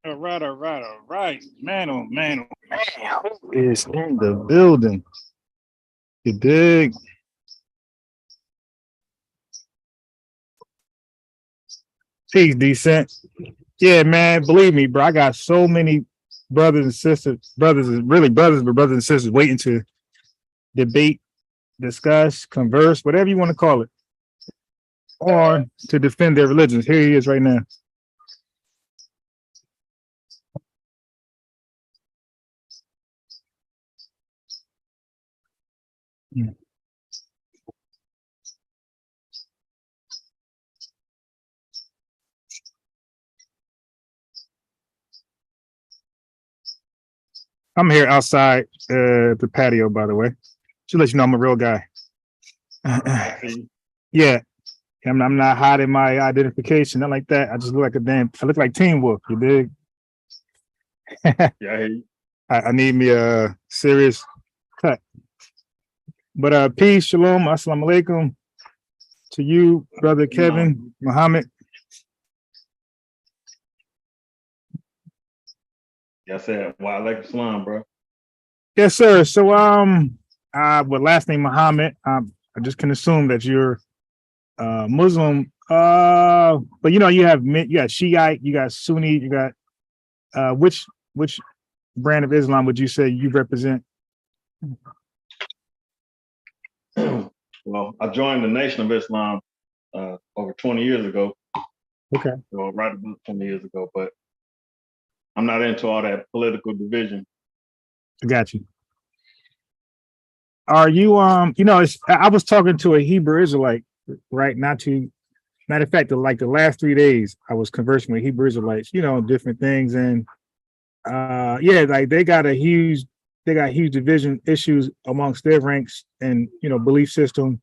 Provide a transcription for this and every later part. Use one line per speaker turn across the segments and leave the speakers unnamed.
All right, all right, all right. Man, oh man, oh man. Who is in the building? You dig? Peace, decent. Yeah, man. Believe me, bro. I got so many brothers and sisters, brothers is really brothers, but brothers and sisters waiting to debate, discuss, converse, whatever you want to call it, or to defend their religions. Here he is right now. I'm here outside the patio, by the way. Just let you know I'm a real guy.
I see.
Yeah, I'm not hiding my identification, not like that. I just look like a damn. I look like Teen Wolf. You dig?
Yeah, I hear you.
I need me a serious cut. But peace, shalom, assalamu alaikum to you, brother Kevin, Muhammad.
Yeah, I said, wa alaikum salam, bro.
Yes, sir. So with last name Muhammad, I just can assume that you're Muslim. But you have you got Shiite, you got Sunni, you got which brand of Islam would you say you represent?
Well, I joined the Nation of Islam over 20 years ago.
Okay.
Well, right about 20 years ago, but I'm not into all that political division.
I got you. Are you I was talking to a Hebrew Israelite, right? Matter of fact, like the last 3 days, I was conversing with Hebrew Israelites, different things. And yeah, like they got huge division issues amongst their ranks and belief system.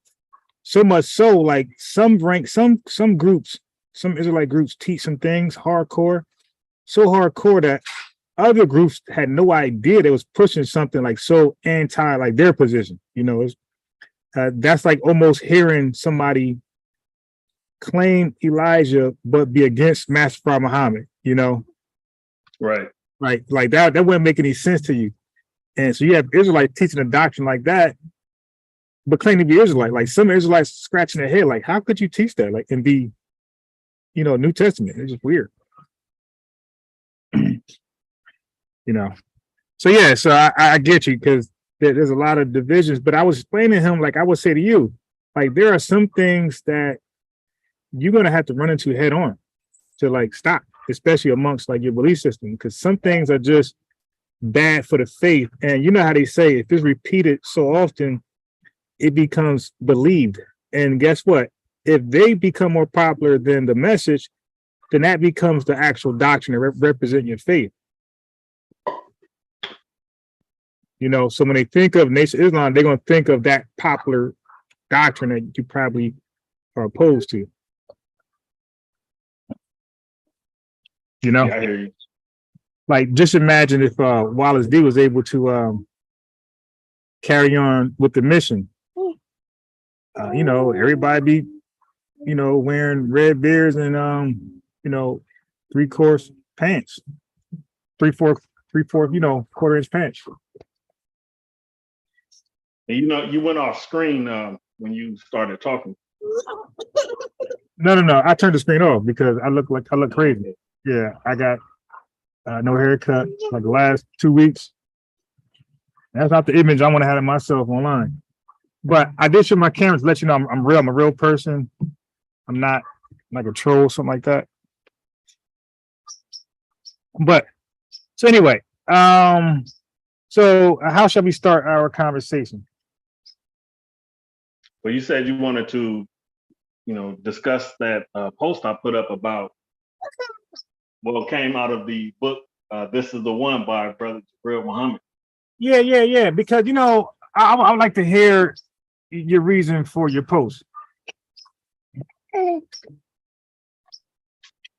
So much so, like some groups, some Israelite groups teach some things hardcore, so hardcore that other groups had no idea they was pushing something like so anti like their position. That's like almost hearing somebody claim Elijah but be against Master Prophet Muhammad.
Right.
Like that wouldn't make any sense to you. And so you have Israelites teaching a doctrine like that, but claim to be Israelite. Like some Israelites scratching their head, like how could you teach that? Like and be, New Testament? It's just weird. So yeah, so I get you because there's a lot of divisions. But I was explaining to him, like I would say to you, like there are some things that you're gonna have to run into head on to like stop, especially amongst like your belief system, because some things are just bad for the faith. And you know how they say if it's repeated so often, it becomes believed. And guess what? If they become more popular than the message, then that becomes the actual doctrine that represent your faith. So when they think of Nation of Islam, they're going to think of that popular doctrine that you probably are opposed to.
Yeah, I hear you.
Like just imagine if Wallace D was able to carry on with the mission. Everybody be, wearing red beards and 3/4 pants, 3/4, quarter-inch pants.
And you went off screen when you started talking.
No. I turned the screen off because I look crazy. Yeah, I got no haircut like the last 2 weeks. That's not the image I want to have of myself online. But I did show my camera to let you know I'm real. I'm a real person. I'm not like a troll, something like that. But so anyway, so how shall we start our conversation?
Well, you said you wanted to, discuss that post I put up about what came out of the book. This is the one by Brother Jibril Muhammad.
Yeah. Because I would like to hear your reason for your post.
So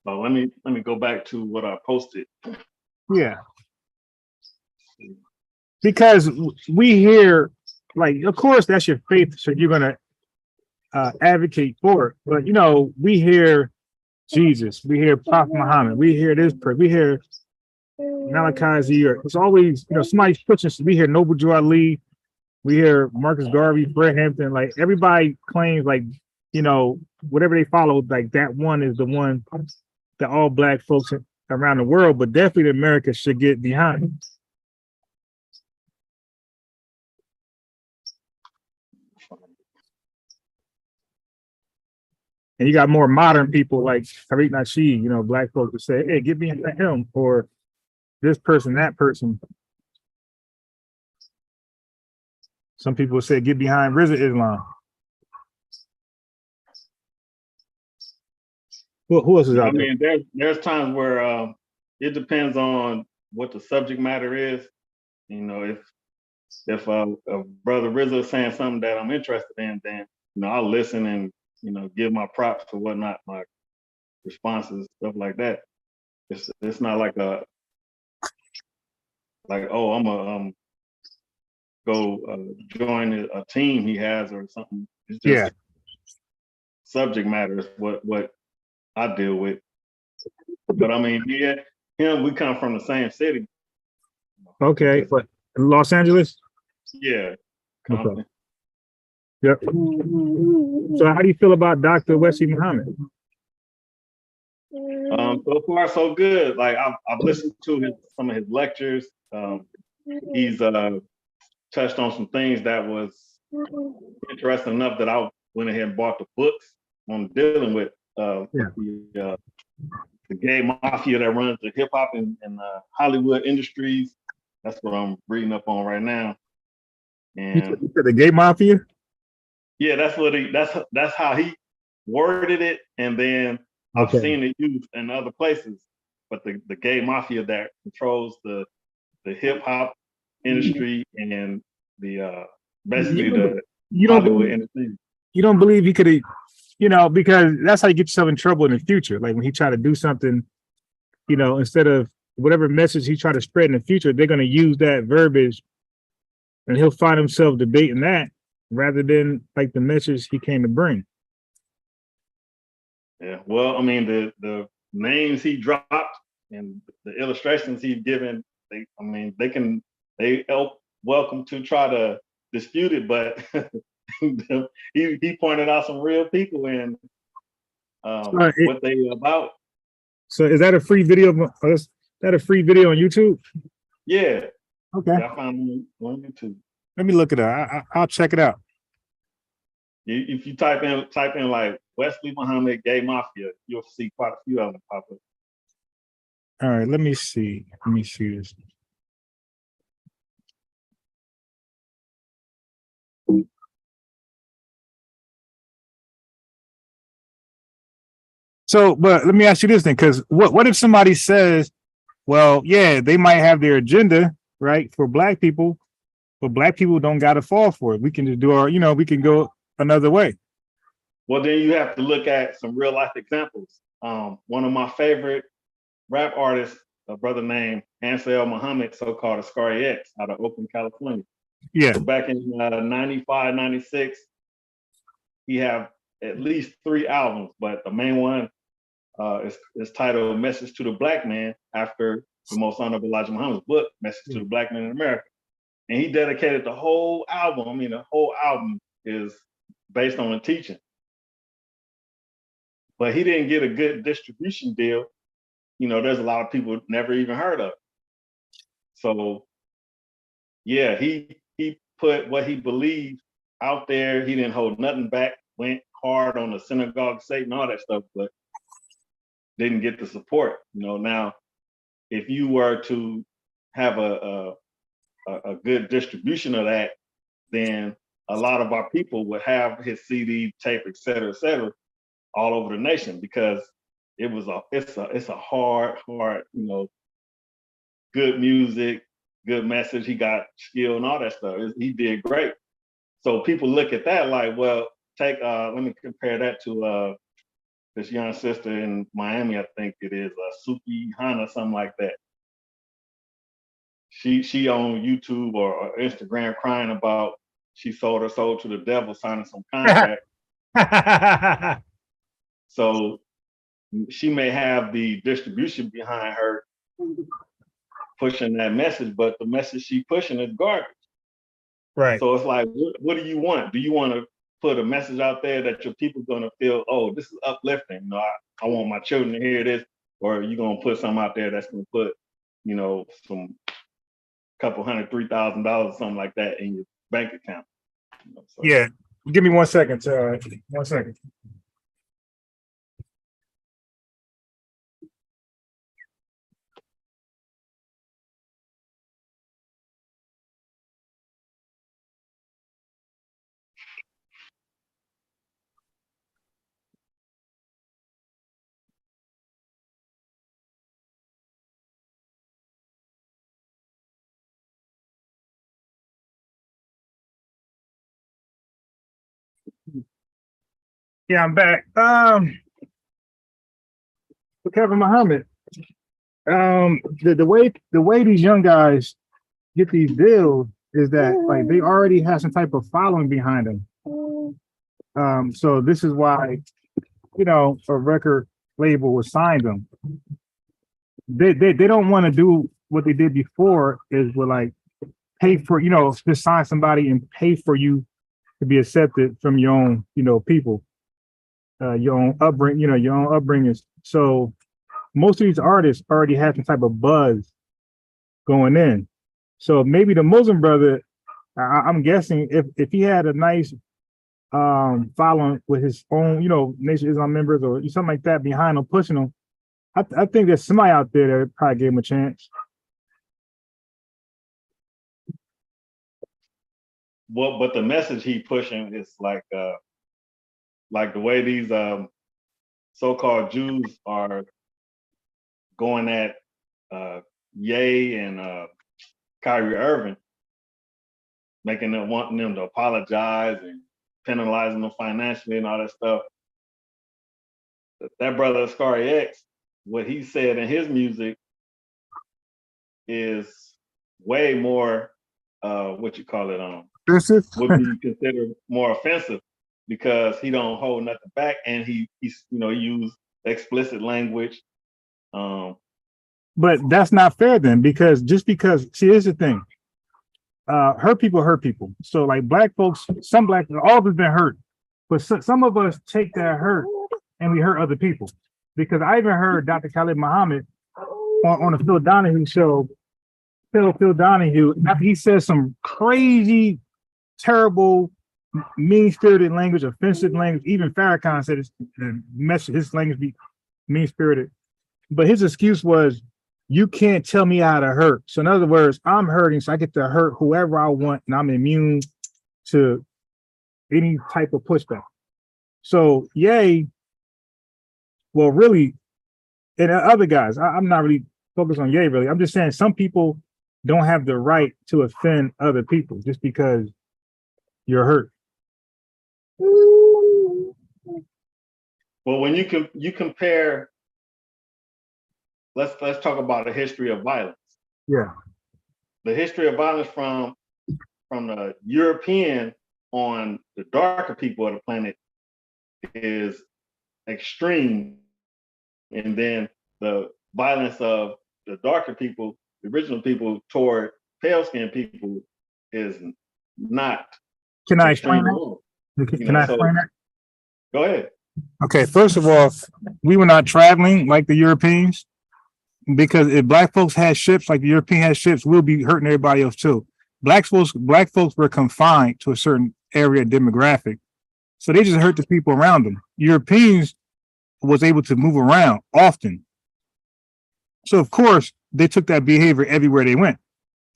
let me go back to what I posted.
Yeah. Because we hear, like, of course, that's your faith, so you're gonna advocate for it. But we hear Jesus, we hear Prophet Muhammad, we hear this, we hear Malachi Z, or it's always, somebody's pushing. We hear Noble Joe Ali, we hear Marcus Garvey, Fred Hampton, like everybody claims like, whatever they follow, like that one is the one that all black folks around the world, but definitely America should get behind. And you got more modern people like Tariq Nasheed, black folks that say, hey, get behind him, or this person, that person. Some people say get behind Rizza Islam. Who else is out there?
I mean, there's times where it depends on what the subject matter is. If Brother Rizza is saying something that I'm interested in, then I'll listen and give my props or whatnot, my responses, stuff like that. It's not like I'm gonna go join a team he has or something. It's just subject matter is what I deal with. But I mean, him, we come from the same city.
Okay, but Los Angeles?
Yeah.
Okay. Yep. So how do you feel about Dr. Wesley Muhammad?
So far so good. Like I've listened to some of his lectures. He's touched on some things that was interesting enough that I went ahead and bought the books on dealing with the gay mafia that runs the hip hop and Hollywood industries. That's what I'm reading up on right now. And
you said the gay mafia?
Yeah, that's how he worded it, and then I've seen it used in other places. But the gay mafia that controls the hip hop industry and the basically the Hollywood industry.
You don't believe he could have, because that's how you get yourself in trouble in the future. Like when he tried to do something, instead of whatever message he tried to spread in the future, they're going to use that verbiage, and he'll find himself debating that rather than like the message he came to bring.
Yeah, well, I mean, the names he dropped and the illustrations he's given, they welcome to try to dispute it, but he pointed out some real people and what they about.
So is that a free video? Is that a free video on YouTube?
Yeah.
Okay.
I found it on YouTube.
Let me look it up. I'll check it out.
If you type in like Wesley Muhammad Gay Mafia, you'll see quite a few of them pop up.
All right, let me see. Let me see this. So, but let me ask you this thing, because what if somebody says, well, yeah, they might have their agenda, right, for black people, but black people don't got to fall for it. We can just do our, we can go another way.
Well, then you have to look at some real life examples. One of my favorite rap artists, a brother named Ansel Muhammad, so-called Ascari X, out of Oakland, California.
Yeah.
So back in 95, 96, he had at least 3 albums, but the main one is titled Message to the Black Man, after the Most Honorable Elijah Muhammad's book, Message to the Black Man in America. And he dedicated the whole album. I mean, the whole album is based on a teaching. But he didn't get a good distribution deal. There's a lot of people never even heard of. So, yeah, he put what he believed out there. He didn't hold nothing back, went hard on the synagogue of Satan, all that stuff, but didn't get the support. Now, if you were to have a good distribution of that, then a lot of our people would have his CD, tape, et cetera, all over the nation, because it's a hard, good music, good message. He got skill and all that stuff. He did great. So people look at that like, well, let me compare that to this young sister in Miami, I think it is, Suki Hana, something like that. She on YouTube or Instagram crying about she sold her soul to the devil, signing some contract. So she may have the distribution behind her, pushing that message, but the message she pushing is garbage.
Right.
So it's like, what do you want? Do you want to put a message out there that your people gonna feel, oh, this is uplifting? You know, I want my children to hear this, or are you gonna put something out there that's gonna put, you know, some couple hundred, $3,000 or something like that in your bank account? You know, so.
Yeah. Give me 1 second. 1 second. Yeah, I'm back. For Kevin Muhammad, the way these young guys get these deals is that like they already have some type of following behind them. So this is why, you know, a record label will sign them. They don't want to do what they did before, is with like pay for, you know, just sign somebody and pay for you to be accepted from your own, you know, people, your own upbringing, you know, your own upbringings. So most of these artists already have some type of buzz going in. So maybe the Muslim brother, I'm guessing if he had a nice following with his own, you know, Nation of Islam members or something like that behind him, pushing him, I think there's somebody out there that probably gave him a chance.
Well, but the message he pushing is like the way these so-called Jews are going at Ye and Kyrie Irving, making them, wanting them to apologize and penalizing them financially and all that stuff. That brother Scary X, what he said in his music is way more what you call it would be considered more offensive, because he don't hold nothing back, and he's you know, he used explicit language.
But that's not fair then, because see, here's the thing. Hurt people. So like black folks, some black, all of us been hurt, but some of us take that hurt and we hurt other people. Because I even heard Dr. Khalid Muhammad on the Phil Donahue show, Phil Donahue, after he said some crazy, terrible, mean-spirited language, offensive language. Even Farrakhan said his language be mean-spirited. But his excuse was, you can't tell me how to hurt. So in other words, I'm hurting, so I get to hurt whoever I want, and I'm immune to any type of pushback. So Ye, well, really, and other guys, I'm not really focused on Ye, really. I'm just saying some people don't have the right to offend other people just because you're hurt.
Well, when you compare, let's talk about the history of violence.
Yeah.
The history of violence from the European on the darker people of the planet is extreme, and then the violence of the darker people, the original people, toward pale-skinned people is not.
Can I explain that? Can I explain that?
Go ahead.
Okay, first of all, we were not traveling like the Europeans, because if black folks had ships like the European had ships, we'll be hurting everybody else too. Black folks were confined to a certain area demographic, so they just hurt the people around them. Europeans was able to move around often, so of course they took that behavior everywhere they went.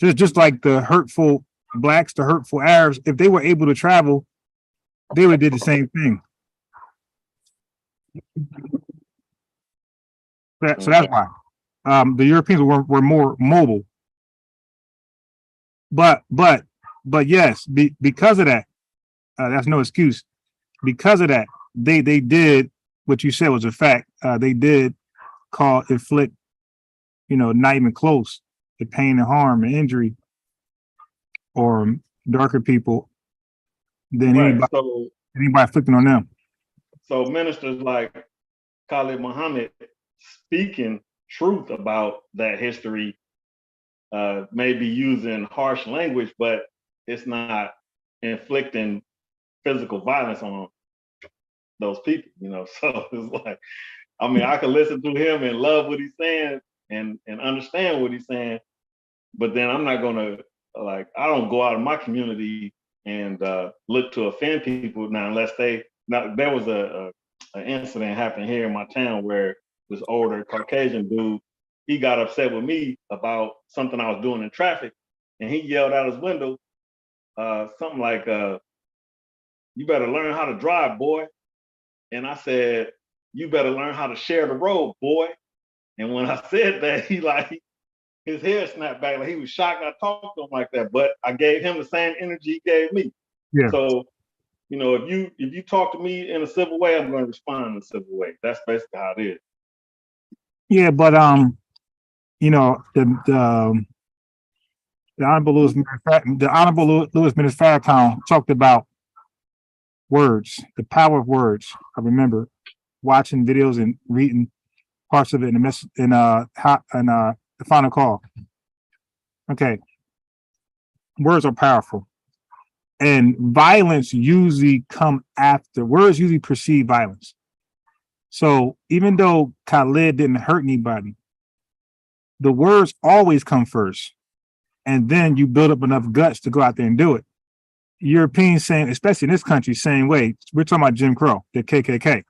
Just like the hurtful blacks, the hurtful Arabs, if they were able to travel, they would have did the same thing. So that's why the Europeans were more mobile. But yes, because of that, that's no excuse. Because of that, they did what you said was a fact. They did inflict, you know, not even close, the pain and harm and injury, or darker people than anybody inflicting on them.
So ministers like Khalid Muhammad speaking truth about that history maybe using harsh language, but it's not inflicting physical violence on those people, you know. So it's like, I mean, I can listen to him and love what he's saying and understand what he's saying, but then I'm not gonna, like, I don't go out of my community and look to offend people now unless they. Now there was an incident happened here in my town where this older Caucasian dude, he got upset with me about something I was doing in traffic, and he yelled out his window something like, "You better learn how to drive, boy." And I said, "You better learn how to share the road, boy." And when I said that, he like his hair snapped back, like he was shocked I talked to him like that. But I gave him the same energy he gave me.
Yeah.
So, you know, if you talk to me in a civil way, I'm going to respond in a civil way. That's basically how it is.
Yeah, but you know, the Honorable Louis Minnis Farrakhan talked about words, the power of words. I remember watching videos and reading parts of it in the final call. Okay, words are powerful, and violence usually come after. Words usually precede violence. So even though Khalid didn't hurt anybody, the words always come first, and then you build up enough guts to go out there and do it. Europeans saying, especially in this country, same way. We're talking about Jim Crow, the KKK.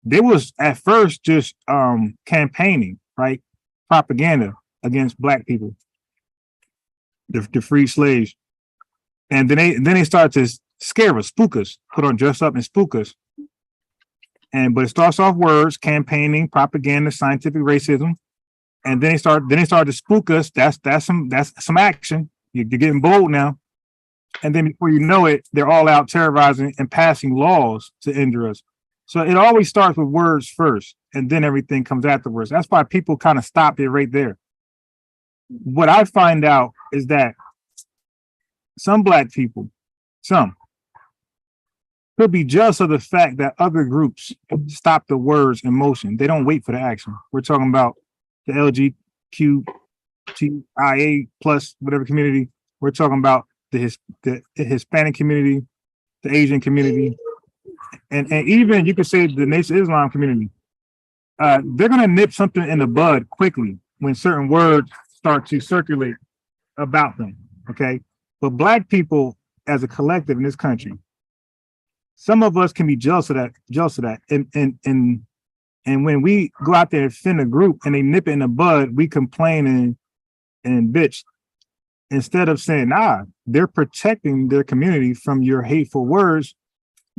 They was at first just campaigning, right? Propaganda against black people, the free slaves. And then they started to scare us, spook us, dress up and spook us. But it starts off words, campaigning, propaganda, scientific racism. And then they started to spook us. That's some action. You're getting bold now. And then before you know it, they're all out terrorizing and passing laws to injure us. So it always starts with words first, and then everything comes afterwards. That's why people kind of stop it right there. What I find out is that some black people, could be jealous of the fact that other groups stop the words in motion. They don't wait for the action. We're talking about the LGBTQIA plus whatever community. We're talking about the Hispanic community, the Asian community, and even you could say the Nation of Islam community. They're gonna nip something in the bud quickly when certain words start to circulate about them. Okay, but black people as a collective in this country, some of us can be jealous of that, and when we go out there and defend a group and they nip it in the bud, we complain and bitch. Instead of saying, nah, they're protecting their community from your hateful words,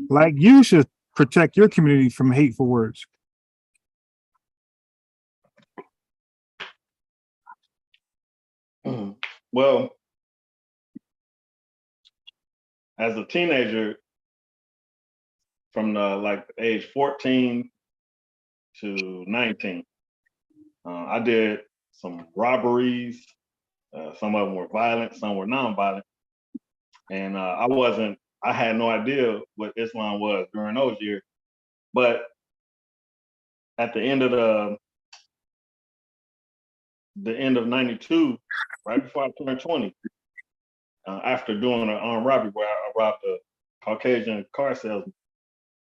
like you should protect your community from hateful words.
Well, as a teenager, from like age 14 to 19, I did some robberies. Some of them were violent, some were non-violent. And I had no idea what Islam was during those years. But at the end of '92, right before I turned 20, after doing an armed robbery where I robbed a Caucasian car salesman,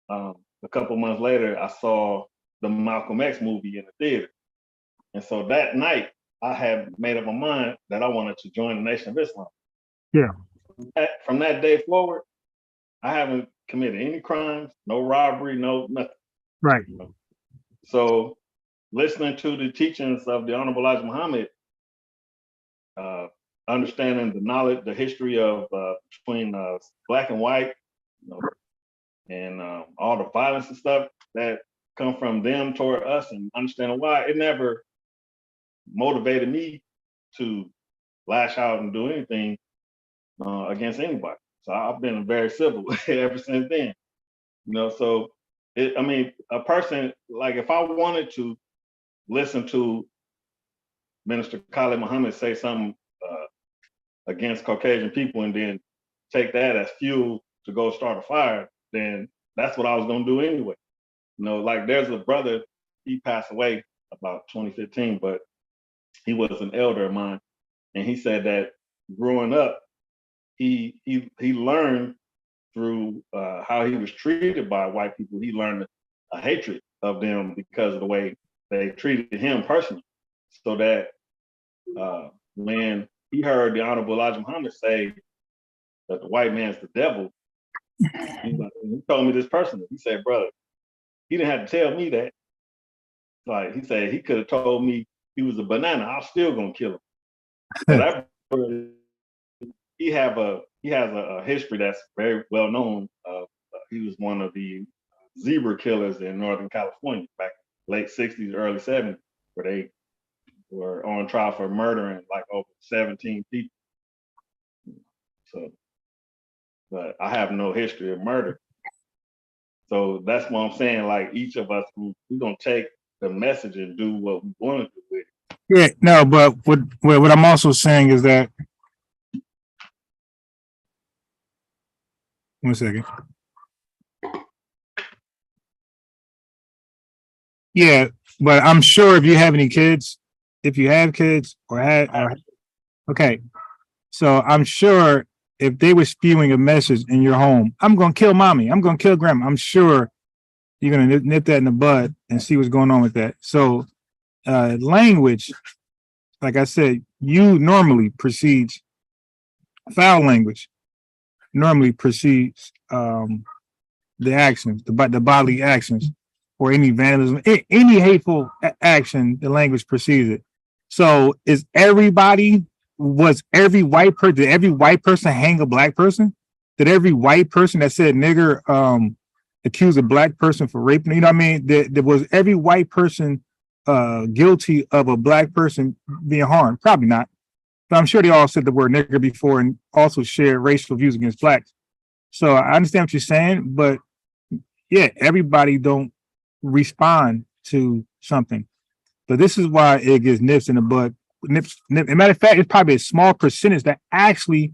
a couple months later, I saw the Malcolm X movie in the theater. And so that night, I had made up my mind that I wanted to join the Nation of Islam.
Yeah.
From that day forward, I haven't committed any crimes, no robbery, no nothing.
Right.
So listening to the teachings of the Honorable Elijah Muhammad, understanding the knowledge, the history of between black and white, you know, and all the violence and stuff that come from them toward us, and understanding why, it never motivated me to lash out and do anything against anybody. So I've been very civil ever since then. You know, so a person, like, if I wanted to listen to Minister Khalid Muhammad say something against Caucasian people and then take that as fuel to go start a fire, then that's what I was gonna do anyway. You know, like, there's a brother, he passed away about 2015, but he was an elder of mine, and he said that growing up, he learned through how he was treated by white people. He learned a hatred of them because of the way they treated him personally. So that when he heard the Honorable Elijah Muhammad say that the white man's the devil, he told me this personally. He said, brother, he didn't have to tell me that. Like he said, he could have told me he was a banana. I'm still gonna kill him. So that brother, he has a history that's very well known. He was one of the zebra killers in Northern California back late 60s, early 70s, where they were on trial for murdering like over 17 people. So, but I have no history of murder. So that's what I'm saying. Like each of us, we're gonna take the message and do what we want to do with it.
Yeah, no, but what I'm also saying is that, one second. Yeah, but I'm sure if you have any kids, if you have kids okay, so I'm sure if they were spewing a message in your home, I'm gonna kill mommy, I'm gonna kill grandma, I'm sure you're gonna nip that in the bud and see what's going on with that. So language, like I said, you normally precedes foul language, normally precedes the actions, the bodily actions, or any vandalism, any hateful action, the language precedes it. So was every white person, did every white person hang a black person? Did every white person that said nigger accuse a black person for raping? You know what I mean? There was every white person guilty of a black person being harmed? Probably not. But I'm sure they all said the word nigger before and also shared racial views against blacks. So I understand what you're saying, but yeah, everybody don't respond to something. But this is why it gets nips in the bud. As a matter of fact, it's probably a small percentage that actually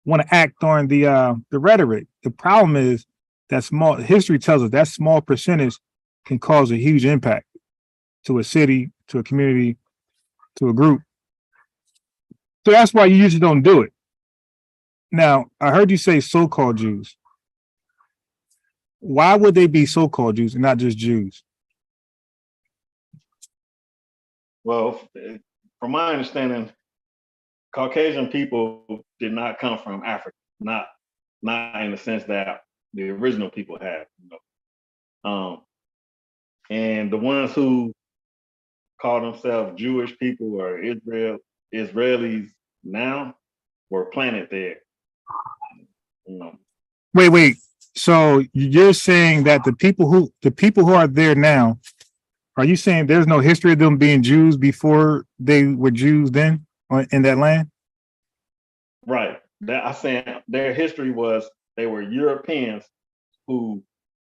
want to act on the rhetoric. The problem is that history tells us that small percentage can cause a huge impact to a city, to a community, to a group. So that's why you usually don't do it. Now, I heard you say so-called Jews. Why would they be so-called Jews and not just Jews?
Well, from my understanding, Caucasian people did not come from Africa, not in the sense that the original people had. And the ones who call themselves Jewish people or Israelis now were planted there.
Wait. So you're saying that the people who are there now, are you saying there's no history of them being Jews before they were Jews then in that land?
Right. I'm saying their history was they were Europeans who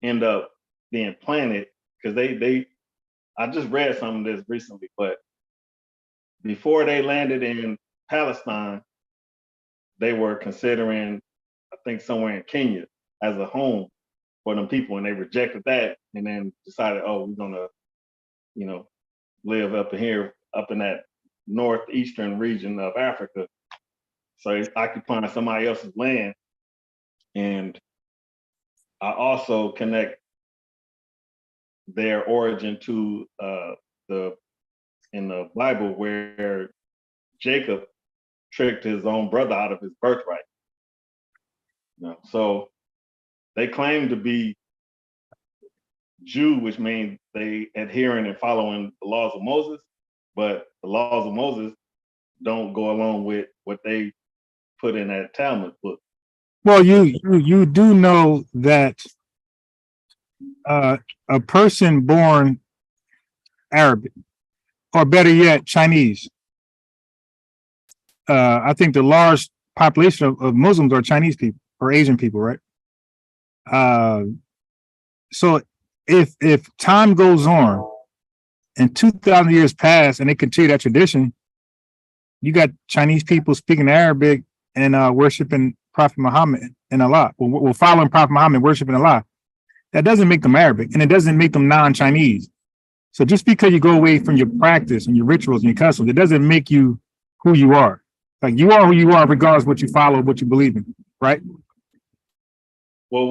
end up being planted because I just read some of this recently, but before they landed in Palestine, they were considering, I think, somewhere in Kenya as a home for them people, and they rejected that and then decided, oh, we're gonna, live up in that northeastern region of Africa. So it's occupying somebody else's land. And I also connect their origin to in the Bible where Jacob tricked his own brother out of his birthright. So they claim to be Jew, which means they adhering and following the laws of Moses, but the laws of Moses don't go along with what they put in that Talmud book.
Well, you do know that a person born Arabic, or better yet, Chinese. I think the large population of Muslims are Chinese people or Asian people, right? So if time goes on and 2,000 years pass and they continue that tradition, you got Chinese people speaking Arabic and worshiping Prophet Muhammad and Allah. Well, following Prophet Muhammad, worshiping Allah. That doesn't make them Arabic, and it doesn't make them non-Chinese. So just because you go away from your practice and your rituals and your customs, it doesn't make you who you are. Like you are who you are, regardless of what you follow, what you believe in, right?
Well,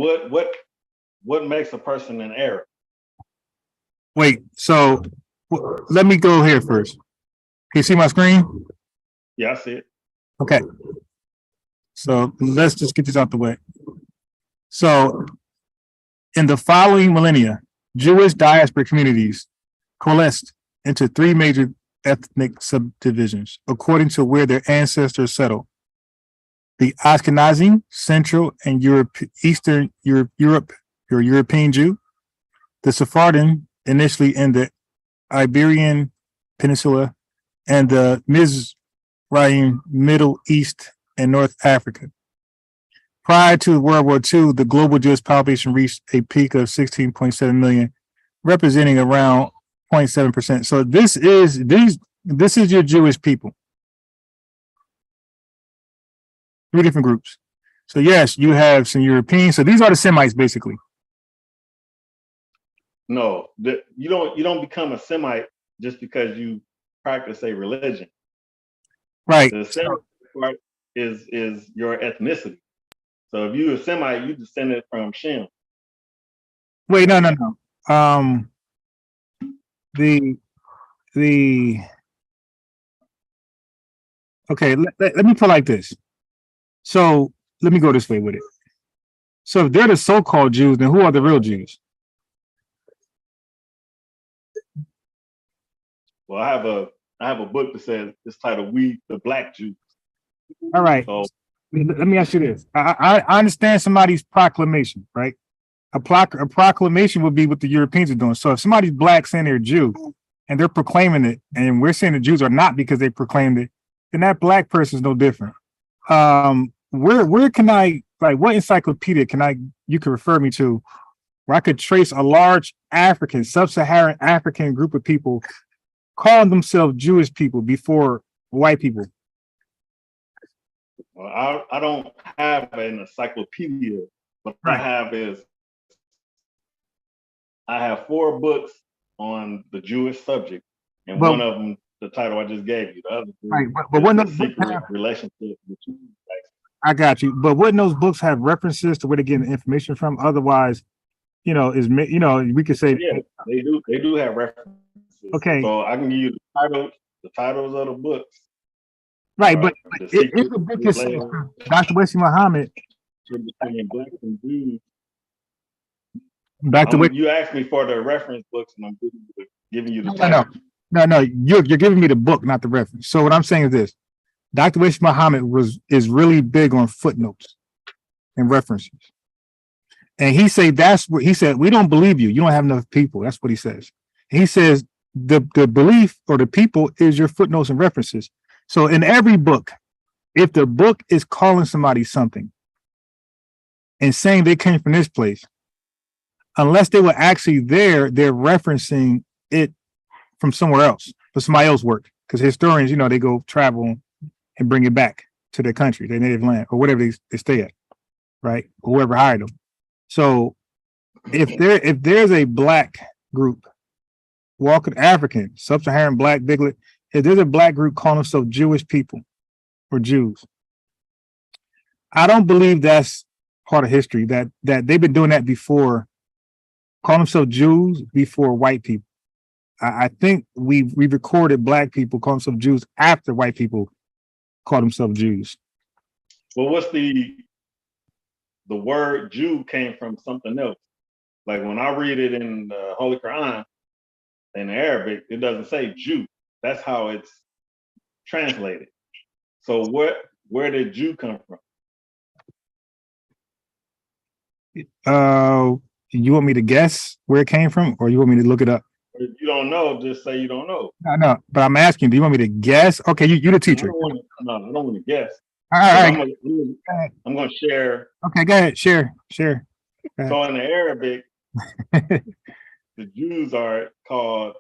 what makes a person an Arab?
Wait, so let me go here first. Can you see my screen?
Yeah, I see it.
Okay. So let's just get this out the way. So in the following millennia, Jewish diaspora communities coalesced into three major ethnic subdivisions according to where their ancestors settled. The Ashkenazi, Central and Eastern Europe, or European Jew, the Sephardim, initially in the Iberian Peninsula, and the Mizraim, Middle East and North Africa. Prior to World War II, the global Jewish population reached a peak of 16.7 million, representing around 0.7%. So this is your Jewish people. Three different groups. So yes, you have some Europeans. So these are the Semites, basically.
No, you don't become a Semite just because you practice a religion.
Right.
The Semite part is your ethnicity. So if you're a Semite, you descended from Shem.
Wait, no. Okay, let me put it like this. So let me go this way with it. So if they're the so-called Jews, then who are the real Jews?
Well, I have a book that says it's titled "We the Black Jews."
All right.
So
let me ask you this. I understand somebody's proclamation, right? A proclamation would be what the Europeans are doing. So if somebody's black saying they're Jew and they're proclaiming it, and we're saying the Jews are not because they proclaimed it, then that black person is no different. Where can I, like, what encyclopedia you can refer me to where I could trace a large African, sub-Saharan African group of people calling themselves Jewish people before white people?
well, I don't have an encyclopedia. What
Right.
I have 4 books on the Jewish subject, and
But-
one of them, the title I just gave you. The other
Right,
is
but when
the
those books
secret
have,
relationship with you.
I got you. But wouldn't those books have references to where they're getting information from? Otherwise, we could say,
Yeah, they do. They do have references.
Okay.
So I can give you the titles of the books.
right, but
The
if
secret
the book is
relationship
Dr. Wesley Muhammad,
between blacks and Jews.
Dr. Wesley,
You asked me for the reference books, and I'm giving you the
no,
title.
no, you're giving me the book, not the reference. So what I'm saying is this: Dr. Wesley Muhammad is really big on footnotes and references, and he said, we don't believe you. You don't have enough people. That's what he says. And he says the belief or the people is your footnotes and references. So in every book, if the book is calling somebody something and saying they came from this place, unless they were actually there, they're referencing it from somewhere else, for somebody else's work. Because historians, they go travel and bring it back to their country, their native land, or whatever they stay at, right? Or whoever hired them. So if there's a black group, walking African, sub-Saharan black, biglet, if there's a black group calling themselves Jewish people or Jews, I don't believe that's part of history, that they've been doing that before, calling themselves Jews before white people. I think we recorded black people calling themselves Jews after white people called themselves Jews.
Well, what's the word Jew came from something else. Like when I read it in the Holy Quran in Arabic, it doesn't say Jew. That's how it's translated. So where did Jew come from?
You want me to guess where it came from, or you want me to look it up?
If you don't know, just say you don't know.
No, but I'm asking, do you want me to guess? Okay, you're the teacher.
I don't want to guess.
All right.
I'm going to share.
Okay, go ahead. Share.
So in the Arabic, the Jews are called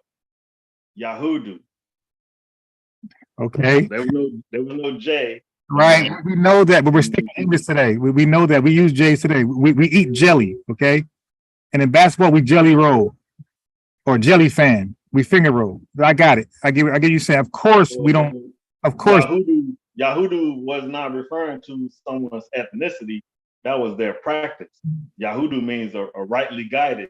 Yahudu.
Okay.
There was no J.
Right. We know that, but we're speaking English today. We know that. We use J's today. We eat jelly, okay? And in basketball, we jelly roll or jelly fan. We finger roll. I got it. I get you saying, of course we don't, of course.
Yahudu was not referring to someone's ethnicity. That was their practice. Yahudu means a rightly guided.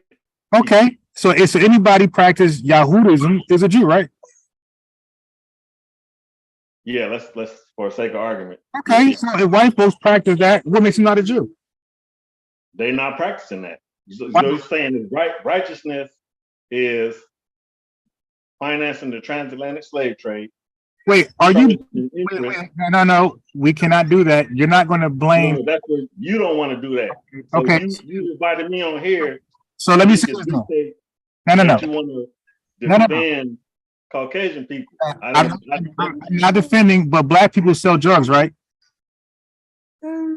Okay. So it's anybody practice Yahudism is a Jew, right?
Yeah, let's for sake of argument.
Okay. So if white folks practice that, what makes them not a Jew?
They're not practicing that. So you're saying is righteousness is financing the transatlantic slave trade.
Wait, are you? Wait, no. We cannot do that. You're not going to blame.
No, that's what you don't want to do that. So
okay.
You invited me on here.
So let me say this. No.
You want to defend Caucasian people.
I'm not defending, but black people sell drugs, right?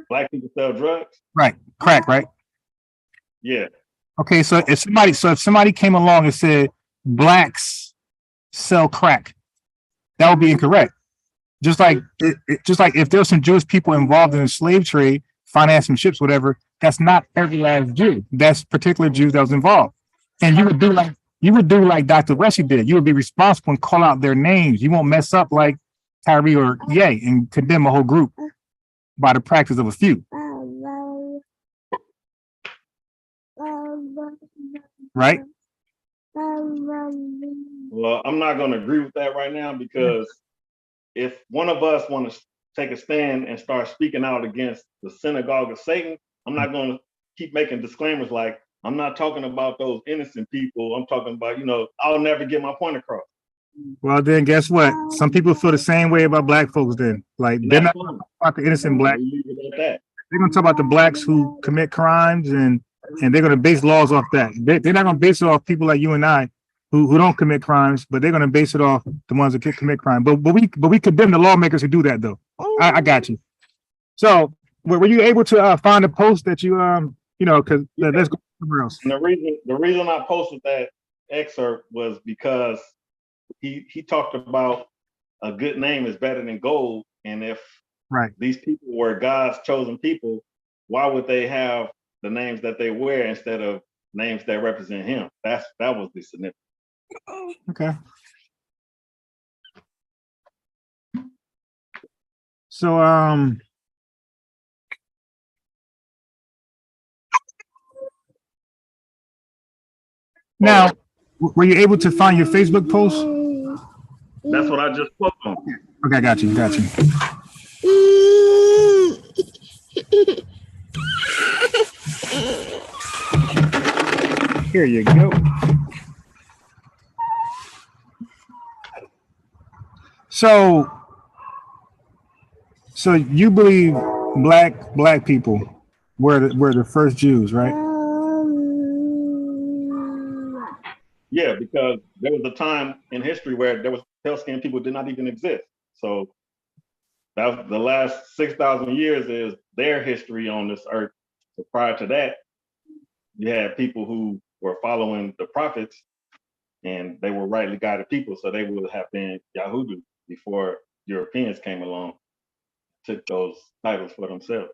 Black people sell drugs?
Right. Crack, right?
Yeah.
Okay, so if somebody came along and said blacks sell crack, that would be incorrect. Just like if there's some Jewish people involved in the slave trade, financing ships, whatever, that's not every last Jew. That's particular Jews that was involved. And you would do like Dr. Wesley did. You would be responsible and call out their names. You won't mess up like Tyree or Ye and condemn a whole group by the practice of a few. Right?
Well, I'm not going to agree with that right now, because if one of us want to take a stand and start speaking out against the synagogue of Satan, I'm not going to keep making disclaimers like, I'm not talking about those innocent people. I'm talking about, I'll never get my point across.
Well, then guess what? Some people feel the same way about black folks then. Like, they're not talking about the innocent black. They're going to talk about the blacks who commit crimes, and they're going to base laws off that. They're not going to base it off people like you and I who don't commit crimes, but they're going to base it off the ones that commit crime. But we condemn the lawmakers who do that, though. I got you. So were you able to find a post that you because let's go somewhere else.
And the reason I posted that excerpt was because he talked about a good name is better than gold, and if these people were God's chosen people, why would they have the names that they wear instead of names that represent Him? That was the significance.
Okay. So now, were you able to find your Facebook post?
That's what I just spoke on.
Okay, got you. Here you go. So you believe black people were the first Jews, right?
Yeah, because there was a time in history where pale-skinned people did not even exist. So that was the last 6,000 years is their history on this earth. So prior to that, you had people who were following the prophets, and they were rightly guided people. So they would have been Yahudu before Europeans came along, took those titles for themselves.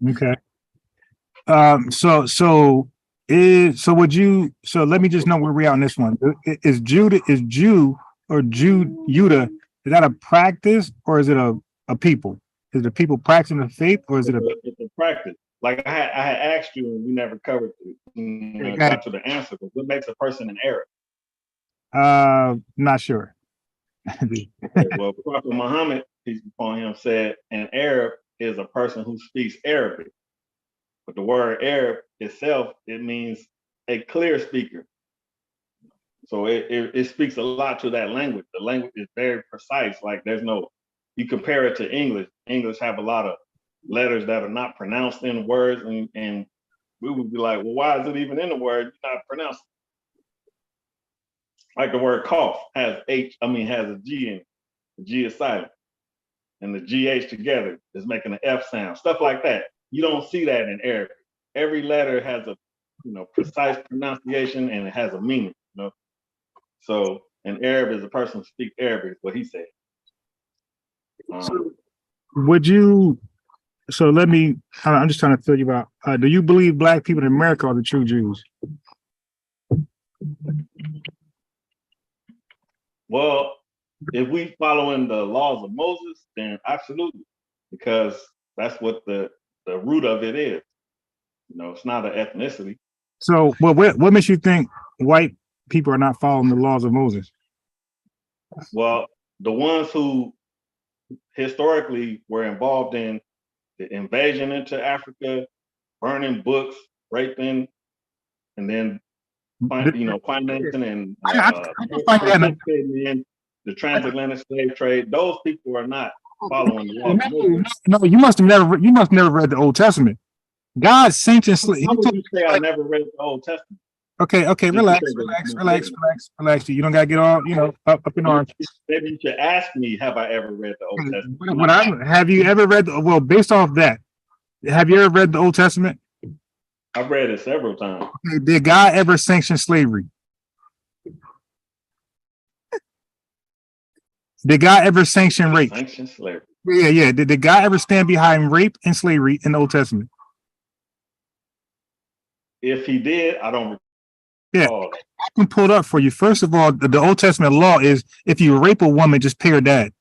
Okay. So let me just know where we're at on this one. Is Jew or Judah, is that a practice or is it a people? Is the people practicing the faith, or is it
it's a practice? Like I had asked you and we never covered it, got to the answer, but what makes a person an Arab?
Not sure.
Okay, well, Prophet Muhammad, peace be upon him, said an Arab is a person who speaks Arabic. But the word Arab itself, it means a clear speaker. So it speaks a lot to that language. The language is very precise. Like you compare it to English. English have a lot of letters that are not pronounced in words, and we would be like, well, why is it even in the word? You're not pronouncing. Like the word cough has a G in it. The G is silent. And the GH together is making an F sound. Stuff like that. You don't see that in Arabic. Every letter has a precise pronunciation, and it has a meaning. So an Arab is a person who speaks Arabic, is what he said.
I'm just trying to tell you about, do you believe black people in America are the true Jews?
Well, if we following the laws of Moses, then absolutely, because that's what the root of it is. It's not an ethnicity.
So, what makes you think white people are not following the laws of Moses?
Well, the ones who historically were involved in the invasion into Africa, burning books, raping, and then financing and
I can find that.
participating in the transatlantic slave trade. Those people are not following the laws of Moses.
No, you must never read the Old Testament. God sanctioned slavery.
How would you say I never read the Old Testament?
Okay, relax. You don't gotta get all up in arms.
Maybe you should ask me, have I ever read the Old Testament?
Have you ever read based off that, have you ever read the Old Testament?
I've read it several times.
Okay, did God ever sanction slavery? Did God ever sanction rape?
Sanction slavery.
Yeah. Did God ever stand behind rape and slavery in the Old Testament?
If he did, I don't
recall. Yeah, I can pull it up for you. First of all, the Old Testament law is if you rape a woman, just pay her dad.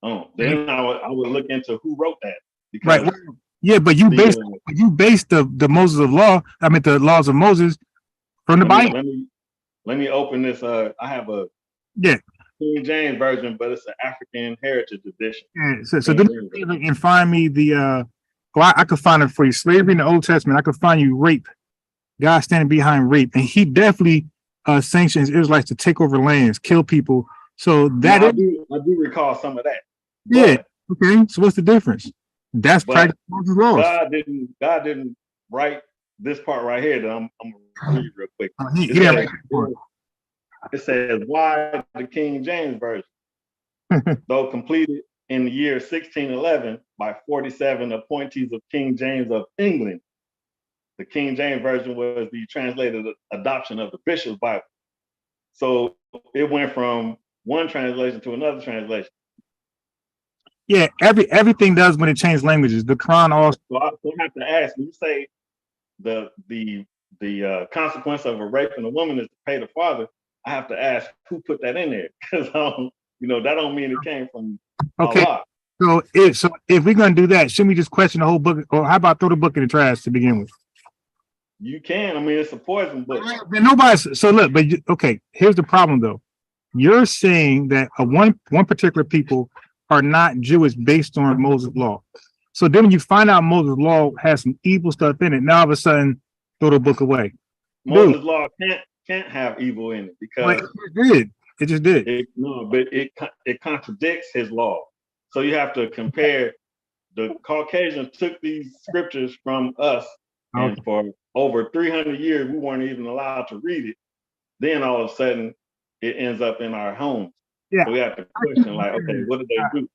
Oh, then I would look into who wrote that.
Right. Yeah, but you based the Moses of law. I mean, the laws of Moses from the Bible.
Let me open this. I have a King James version, but it's an African heritage edition.
Yeah. So then you can find me the. I could find it for you. Slavery in the Old Testament. I could find you rape. God standing behind rape, and he definitely sanctions Israelites to take over lands, kill people. So that
I do recall some of that.
Yeah. Okay. So what's the difference? That's practical Moses laws.
God didn't write this part right here that I'm gonna read real quick. It says, why the King James version? Though completed in the year 1611 by 47 appointees of King James of England, the King James version was the translated adoption of the Bishop's Bible. So it went from one translation to another translation.
Yeah, everything does when it changed languages. The Quran also.
So I have to ask, when you say the consequence of a rape in a woman is to pay the father, I have to ask who put that in there, because that don't mean it came from Allah.
So if we're gonna do that, shouldn't we just question the whole book, or how about throw the book in the trash to begin with?
You can. I mean, it's a poison book.
So look, but okay, here's the problem though. You're saying that one particular people are not Jewish based on Moses' law. So then when you find out Moses' law has some evil stuff in it, now all of a sudden throw the book away.
Moses' law can't have evil in it, because
it just did.
But it contradicts his law. So you have to compare. The Caucasians took these scriptures from us, and for over 300 years we weren't even allowed to read it. Then all of a sudden it ends up in our homes. Yeah. So we have to question, like, okay, what did they do?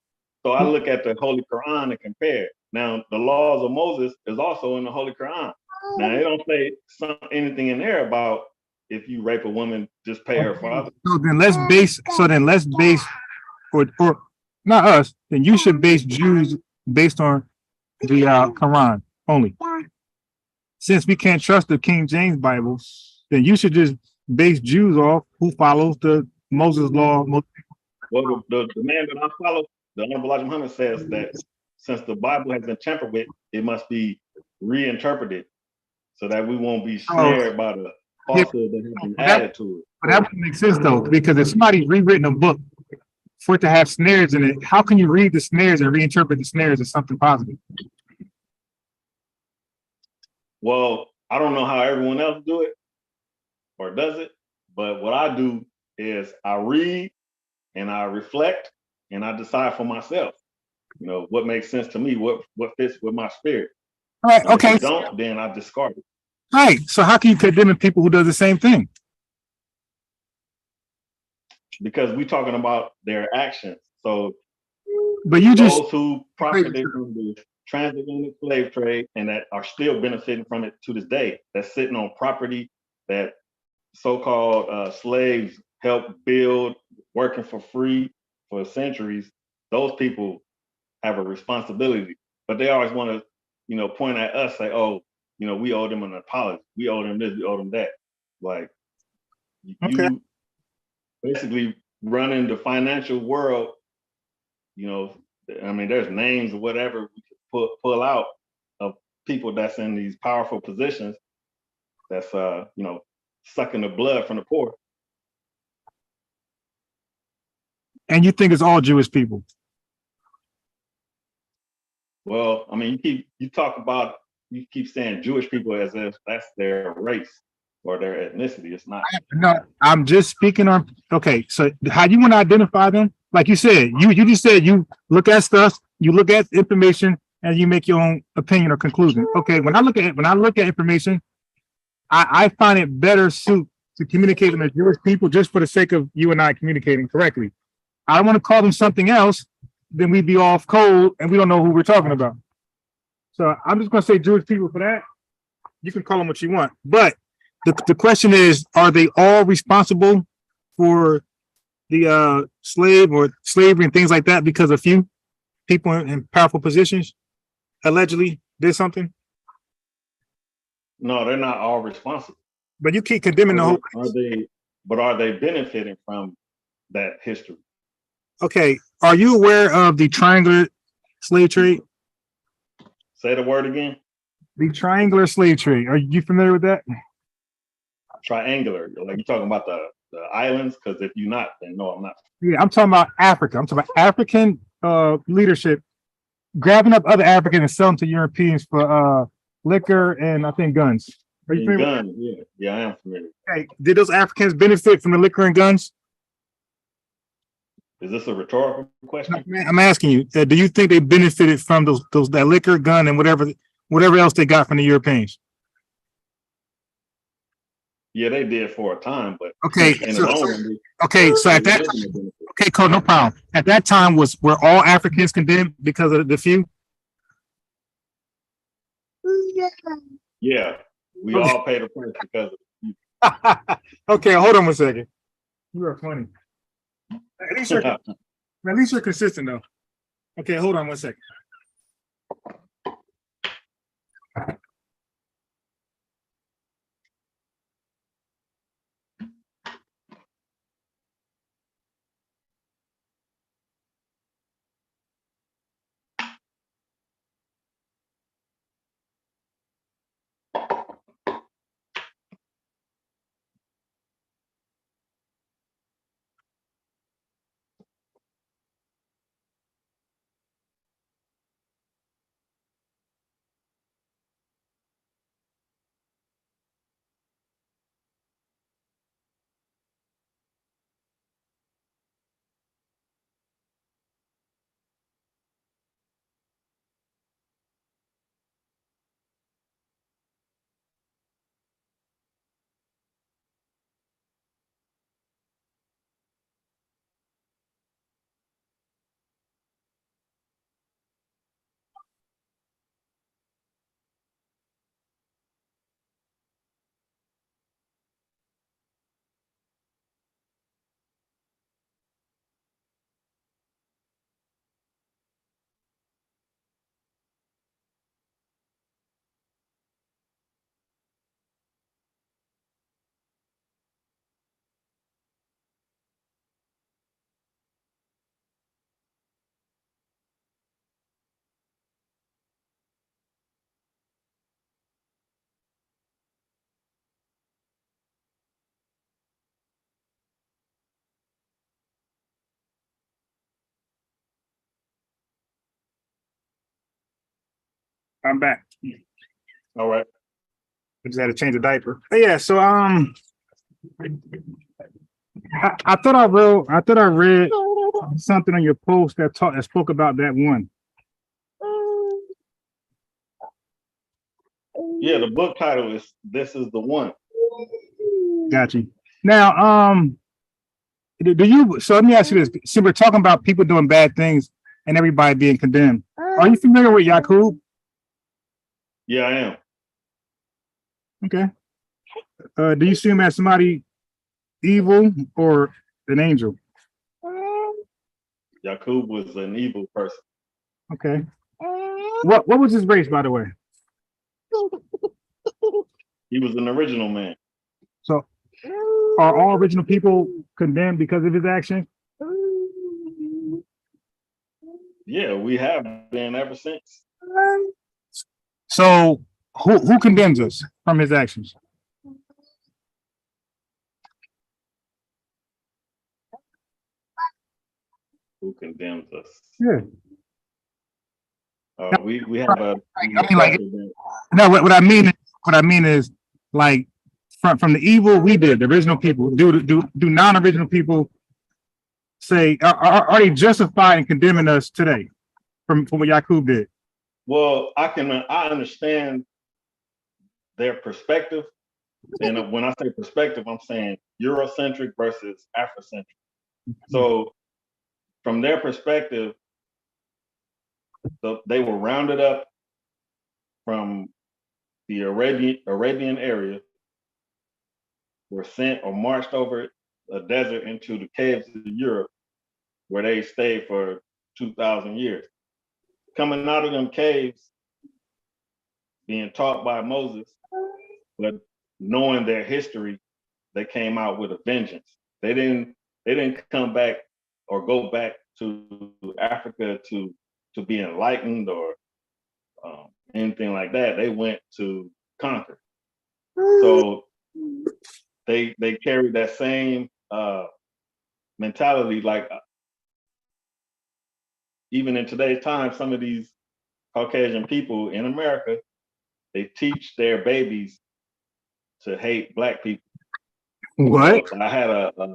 So I look at the Holy Quran and compare. Now, the laws of Moses is also in the Holy Quran. Now, they don't say anything in there about if you rape a woman, just pay her father.
So then let's base, or not us, then you should base Jews based on the Quran only. Since we can't trust the King James Bible, then you should just base Jews off who follows the Moses law.
Well, the man that I follow, the Honorable Elijah Muhammad, says that since the Bible has been tampered with, it must be reinterpreted so that we won't be snared by the falsehood that has been added to it.
But that wouldn't make sense though, because if somebody's rewritten a book for it to have snares in it, how can you read the snares and reinterpret the snares as something positive?
Well, I don't know how everyone else do it or does it, but what I do is I read and I reflect and I decide for myself, what makes sense to me, what fits with my spirit.
All right, okay.
If it don't, then I discard it.
Right. So how can you condemn people who do the same thing?
Because we're talking about their actions. So,
but you
those who profited from the transatlantic slave trade and that are still benefiting from it to this day, that's sitting on property that so-called slaves helped build, working for free for centuries, those people have a responsibility. But they always want to, point at us, say, oh, we owe them an apology. We owe them this, we owe them that. Like,
Okay.
You basically running the financial world. I mean, there's names or whatever we could pull out of people that's in these powerful positions. That's sucking the blood from the poor.
And you think it's all Jewish people?
Well, I mean, you keep saying Jewish people as if that's their race or their ethnicity. It's not.
No, I'm just speaking on. Okay, so how do you want to identify them? Like you said, you just said you look at stuff, you look at information, and you make your own opinion or conclusion. Okay, when I look at information, I find it better suit to communicate with the Jewish people just for the sake of you and I communicating correctly. I don't want to call them something else, then we'd be off cold and we don't know who we're talking about. So I'm just going to say Jewish people for that. You can call them what you want, but the question is, are they all responsible for the slave or slavery and things like that because a few people in powerful positions allegedly did something?
No, they're not all responsible.
But you keep condemning the whole.
Are they benefiting from that history?
Okay, are you aware of the triangular slave trade?
Say the word again.
The triangular slave trade. Are you familiar with that?
Triangular. Like, you talking about the islands? Because if you're not, then no, I'm not.
Yeah, I'm talking about Africa. I'm talking about African leadership grabbing up other Africans and selling to Europeans for liquor and I think guns. Are you familiar with
Guns, yeah, I am familiar.
Okay, did those Africans benefit from the liquor and guns?
Is this a rhetorical question?
I'm asking you. Do you think they benefited from that liquor, gun, and whatever else they got from the Europeans?
Yeah, they did for a time, but
Okay, so at that okay, cool, no problem. At that time, were all Africans condemned because of the few?
Yeah, we all paid the price because of it.
Okay, hold on one second. You are funny. At least you're consistent though. Okay, hold on one second. I'm back.
All right.
I just had to change the diaper. But yeah, so I thought I read something on your post that spoke about that one.
Yeah, the book title is "This Is the One."
Got you. Now, do you? So let me ask you this: see, we're talking about people doing bad things and everybody being condemned. Are you familiar with Yaqub?
Yeah, I am.
Okay. Do you see him as somebody evil or an angel?
Yaqub was an evil person.
Okay. What was his race, by the way?
He was an original man.
So are all original people condemned because of his action?
Yeah, we have been ever since.
So who condemns us from his actions?
Who condemns us?
Yeah.
We have a.
I mean, like, no, what I mean is like from the evil we did, the original people, do non-original people say are they justified in condemning us today from what Yakub did?
Well, I understand their perspective, and when I say perspective, I'm saying Eurocentric versus Afrocentric. So, from their perspective, they were rounded up from the Arabian area, were sent or marched over a desert into the caves of Europe, where they stayed for 2,000 years. Coming out of them caves, being taught by Moses, but knowing their history, they came out with a vengeance. They didn't come back or go back to Africa to be enlightened or anything like that. They went to conquer. So they carried that same mentality. Like even in today's time, some of these Caucasian people in America, they teach their babies to hate Black people.
What?
So I had
What?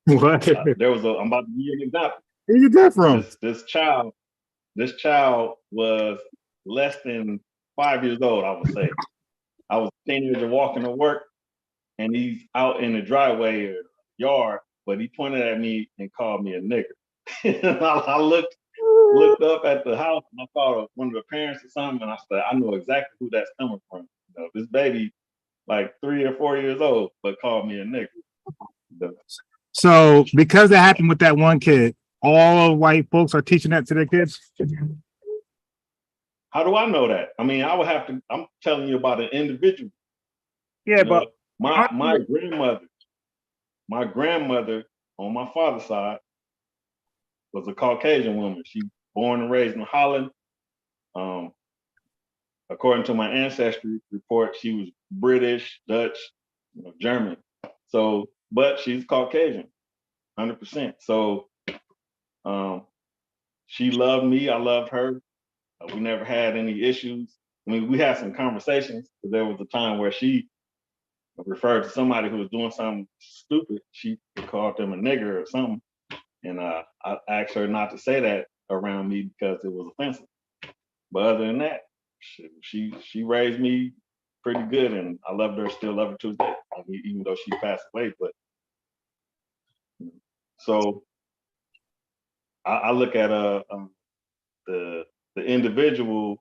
I'm about to give you an example.
Where you get that from?
This child was less than 5 years old, I would say. I was a teenager walking to work, and he's out in the driveway or yard, but he pointed at me and called me a nigger. I looked up at the house, and I thought of one of the parents or something, and I said, I know exactly who that's coming from. You know, this baby, like 3 or 4 years old, but called me a nigger.
So because that happened with that one kid, all white folks are teaching that to their kids?
How do I know that? I mean, I'm telling you about an individual.
Yeah,
You
but
know, my grandmother on my father's side was a Caucasian woman. She born and raised in Holland. According to my ancestry report, she was British, Dutch, German. So, but she's Caucasian, 100%. So, she loved me. I loved her. We never had any issues. I mean, we had some conversations, but there was a time where she referred to somebody who was doing something stupid. She called them a nigger or something. And I asked her not to say that around me because it was offensive. But other than that, she raised me pretty good, and I loved her, still love her to this day, I mean, even though she passed away. But so I look at the individual,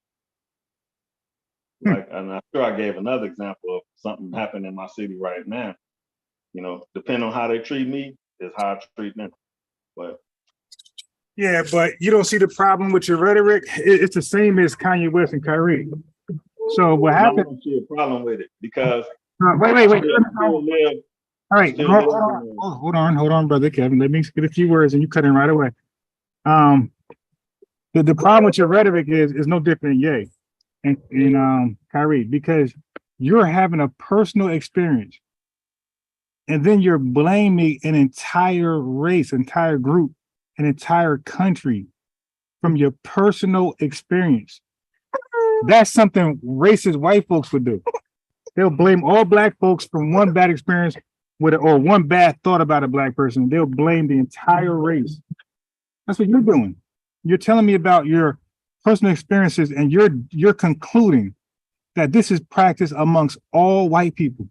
like, and I'm sure I gave another example of something happened in my city right now. You know, depending on how they treat me is how I treat them. But
yeah, but you don't see the problem with your rhetoric. It's the same as Kanye West and Kyrie. So what happened?
I don't see a problem with it because
wait.
Still live,
all right, hold on, brother Kevin. Let me get a few words, and you cut in right away. The problem with your rhetoric is no different than Ye and Kyrie, because you're having a personal experience, and then you're blaming an entire race, entire group, an entire country from your personal experience. That's something racist white folks would do. They'll blame all Black folks from one bad experience or one bad thought about a Black person. They'll blame the entire race. That's what you're doing. You're telling me about your personal experiences, and you're concluding that this is practiced amongst all white people.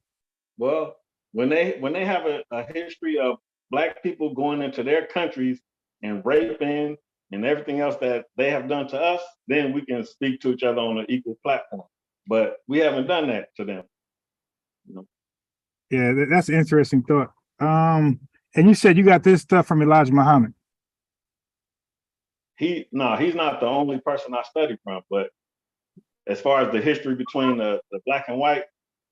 Well, when they have a history of Black people going into their countries and raping and everything else that they have done to us, then we can speak to each other on an equal platform. But we haven't done that to them. You know?
Yeah, that's an interesting thought. And you said you got this stuff from Elijah Muhammad.
He's not the only person I studied from, but as far as the history between the Black and white,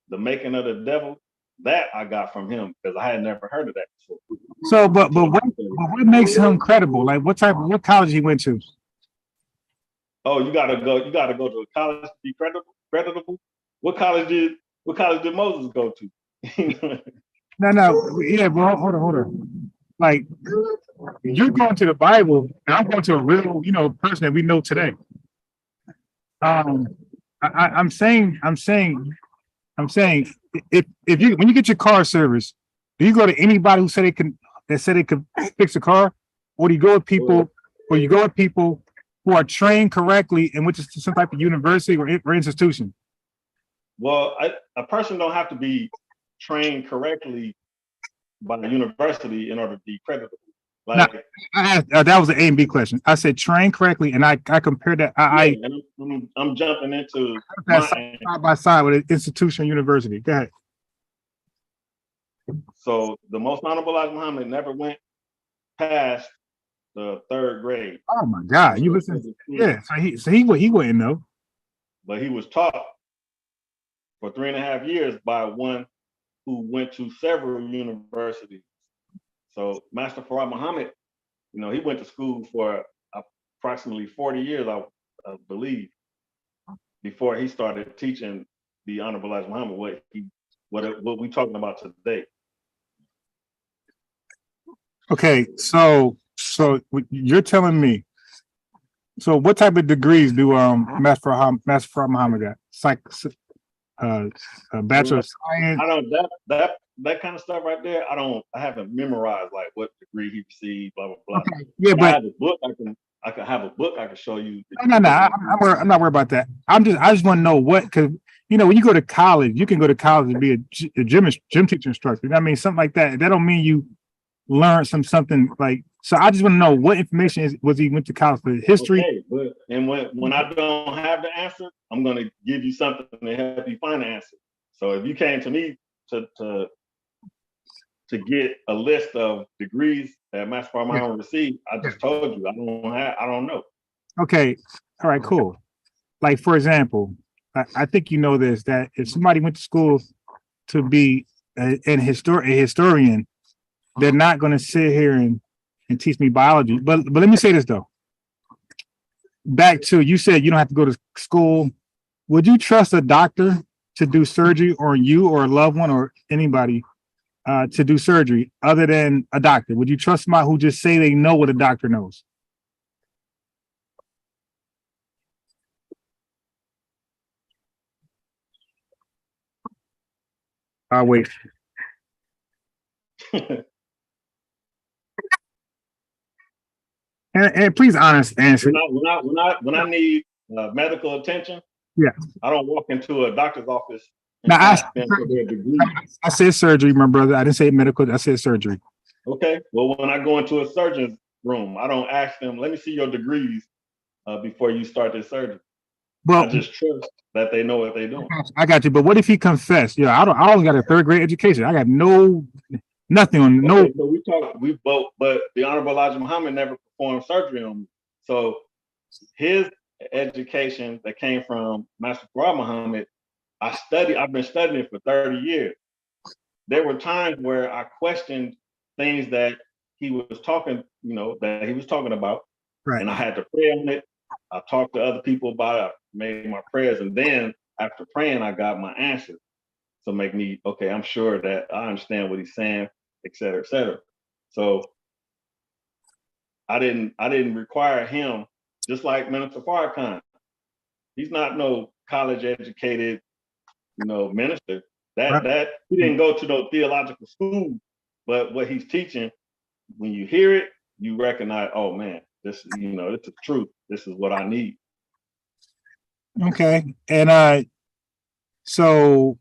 the making of the devil, that I got from him because I had never heard of that before.
So, but what makes him credible? Like, what college he went to?
Oh, you gotta go to a college to be creditable. What college did Moses go to?
No, yeah, well, hold on. Like, you're going to the Bible, and I'm going to a real, person that we know today. Um, I'm saying, if you when you get your car service, do you go to anybody who said they could fix a car, or do you go with people, who are trained correctly and went to some type of university or institution?
Well, a person don't have to be trained correctly by the university in order to be creditable. Like,
that was an A and B question. I said train correctly, and I compared that.
I'm jumping into
side by side with an institution, university. Go ahead.
So the Most Honorable Elijah Muhammad never went past the 3rd grade.
Oh my God! You listen? Yeah. So he wouldn't know.
But he was taught for 3.5 years by one who went to several universities. So Master Farad Muhammad, he went to school for approximately 40 years, I believe, before he started teaching the Honorable Elijah Muhammad what we talking about today.
Okay, so you're telling me. So what type of degrees do Master Farad Muhammad got? Bachelor of Science.
I don't that kind of stuff right there. I haven't memorized like what degree he received, blah blah blah.
Okay. Yeah, but
I have a book. I can have a book I can show you.
No. I'm not worried about that. I just want to know because when you go to college, you can go to college and be a gym teacher instructor. You know what I mean, something like that. That don't mean you learn something like. So I just want to know what information was he went to college for history.
Okay, and when I don't have the answer, I'm going to give you something to help you find the answer. So if you came to me to get a list of degrees that Master Farad Muhammad received, I just told you I don't know.
Okay, all right, cool. Like for example, I think you know this, that if somebody went to school to be a historian, they're not going to sit here and teach me biology. But let me say this though. Back to you said you don't have to go to school. Would you trust a doctor to do surgery on you or a loved one or anybody to do surgery other than a doctor? Would you trust somebody who just say they know what a doctor knows? I'll wait. And please honest answer.
When I need medical attention,
yeah,
I don't walk into a doctor's office.
Now I said surgery, my brother. I didn't say medical. I said surgery.
Okay. Well, when I go into a surgeon's room, I don't ask them, "Let me see your degrees before you start this surgery." Well, I just trust that they know what they're doing.
I got you. But what if he confessed? Yeah, I only got a 3rd grade education. I got nothing on no.
Okay, so but the Honorable Elijah Muhammad never performed surgery on me. So his education that came from Master Farad Muhammad, I've been studying for 30 years. There were times where I questioned things that he was talking about, right. And I had to pray on it. I talked to other people about it, made my prayers, and then after praying, I got my answers. So make me, okay, I'm sure that I understand what he's saying, et cetera, et cetera. So I didn't require him, just like Minister Farrakhan. He's not no college educated, minister. That he didn't go to no theological school, but what he's teaching, when you hear it, you recognize, oh man, this is truth. This is what I need.
Okay. And so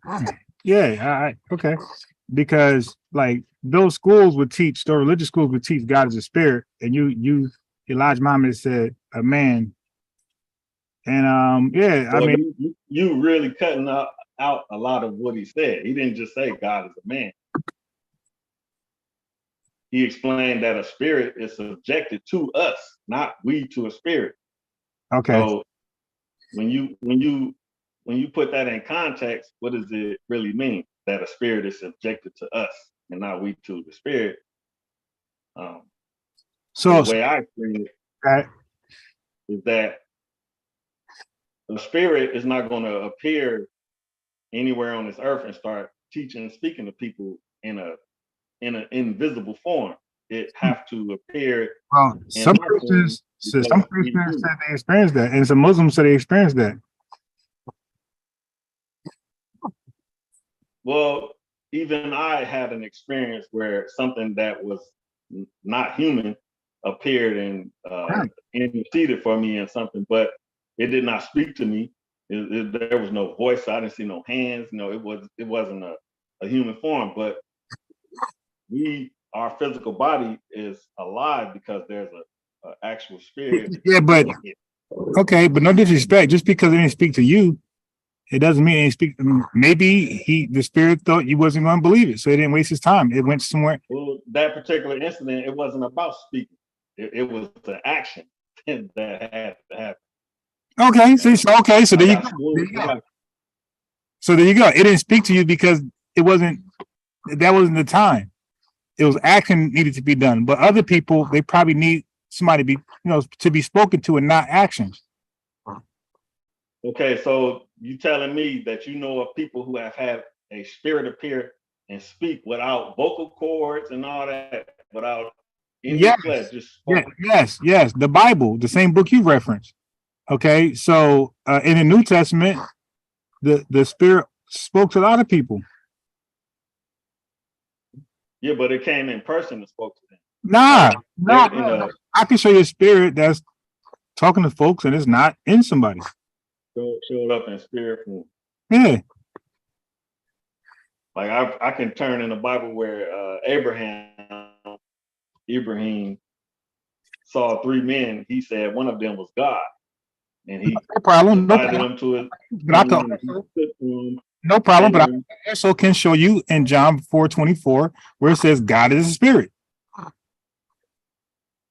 yeah, okay. Because like those religious schools would teach God as a spirit, and Elijah Muhammad said a man. And I mean,
you really cutting out a lot of what he said. He didn't just say God is a man. He explained that a spirit is subjected to us, not we to a spirit.
Okay.
So when you put that in context, what does it really mean? that a spirit is subjected to us and not we to the spirit.
So
the way I see it
right.
is that the spirit is not going to appear anywhere on this earth and start teaching and speaking to people in an invisible form. It have to appear.
Well, some Christians said they experienced that, and some Muslims said they experienced that.
Well, even I had an experience where something that was not human appeared and interceded for me and something, but it did not speak to me. There was no voice. I didn't see no hands. No, it wasn't a human form. But our physical body is alive because there's a actual spirit.
Yeah, but okay, but no disrespect. Just because it didn't speak to you, it doesn't mean it didn't speak. Maybe the spirit thought you wasn't going to believe it, so it didn't waste his time. It went somewhere.
Well, that particular incident, it wasn't about speaking. It was the action that had to happen.
Okay, so there you go. So there you go. It didn't speak to you because that wasn't the time. It was action needed to be done. But other people, they probably need somebody to be spoken to and not actions.
Okay, so you telling me that you know of people who have had a spirit appear and speak without vocal cords and all that, without any flesh, just spoken.
Yes. The Bible, the same book you referenced. Okay, so in the New Testament, the Spirit spoke to a lot of people.
Yeah, but it came in person and spoke to them.
Nah. I can show you a spirit that's talking to folks and it's not in somebody.
Showed up in spirit form.
Yeah.
Like I can turn in the Bible where Ibrahim saw three men. He said one of them was God. And he invited them to his.
No problem, but I also can show you in John 4:24 where it says God is a spirit.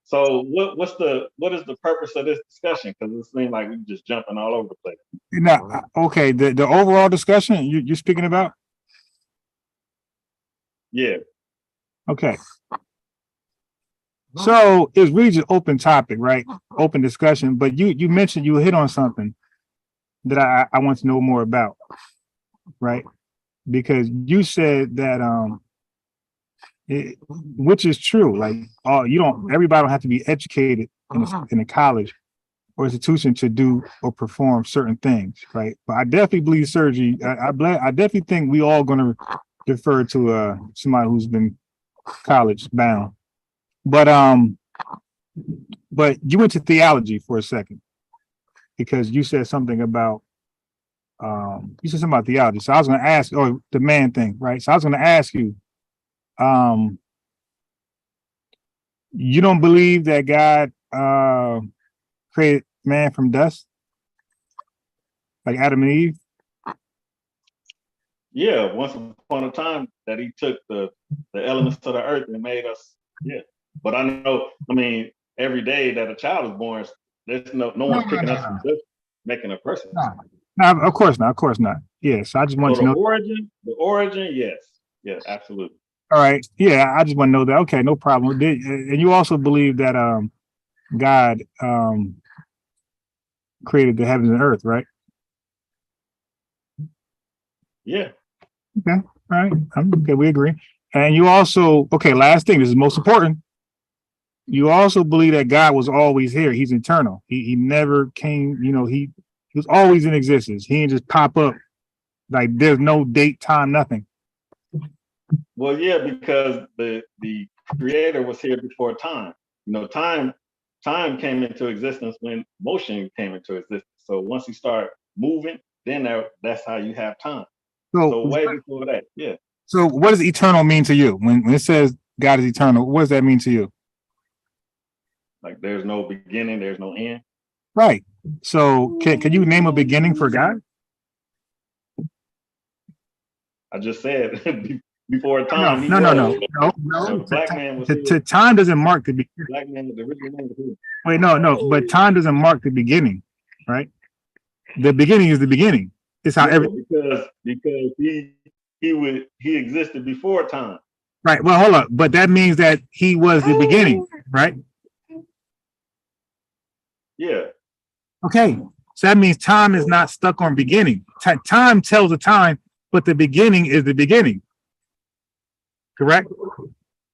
So what is the purpose of this discussion? Because it seems like we're just jumping all over the place.
No, okay. The overall discussion you're speaking about?
Yeah.
Okay. So it's really just open topic, right? Open discussion. But you mentioned you hit on something that I want to know more about, right? Because you said that which is true. Like everybody don't have to be educated in a college or institution to do or perform certain things, right? But I definitely believe surgery. I definitely think we all going to defer to somebody who's been college bound. But you went to theology for a second because you said something about theology. So I was going to ask, the man thing, right? So I was going to ask you, you don't believe that God created man from dust, like Adam and Eve?
Yeah, once upon a time that he took the elements of the earth and made us. Yeah. But I mean, every day that a child is born, there's no one's picking us from dust, making a person.
No, of course not. Yes, I just want to know
the origin. Yes, absolutely.
All right, yeah, I just want to know that. Okay, no problem. And you also believe that God created the heavens and earth, right?
Yeah.
Okay. All right. Okay, we agree. And you also, last thing, this is most important. You also believe that God was always here. He's eternal. He never came, he was always in existence. He didn't just pop up. Like there's no date, time, nothing.
Well, yeah, because the creator was here before time. Time came into existence when motion came into existence. So once you start moving, then that's how you have time. So way before that, yeah.
So what does eternal mean to you? When it says God is eternal, what does that mean to you?
Like there's no beginning, there's no end.
Right. So can you name a beginning for God?
I just said before time.
No.
Black man was
time doesn't mark the beginning.
Black man, the original man was here.
Wait, no, but time doesn't mark the beginning, right? The beginning is the beginning. It's how
because he existed before time.
Right. Well, hold up. But that means that he was the beginning, right?
Yeah.
Okay. So that means time is not stuck on beginning. Time tells the time, but the beginning is the beginning. Correct?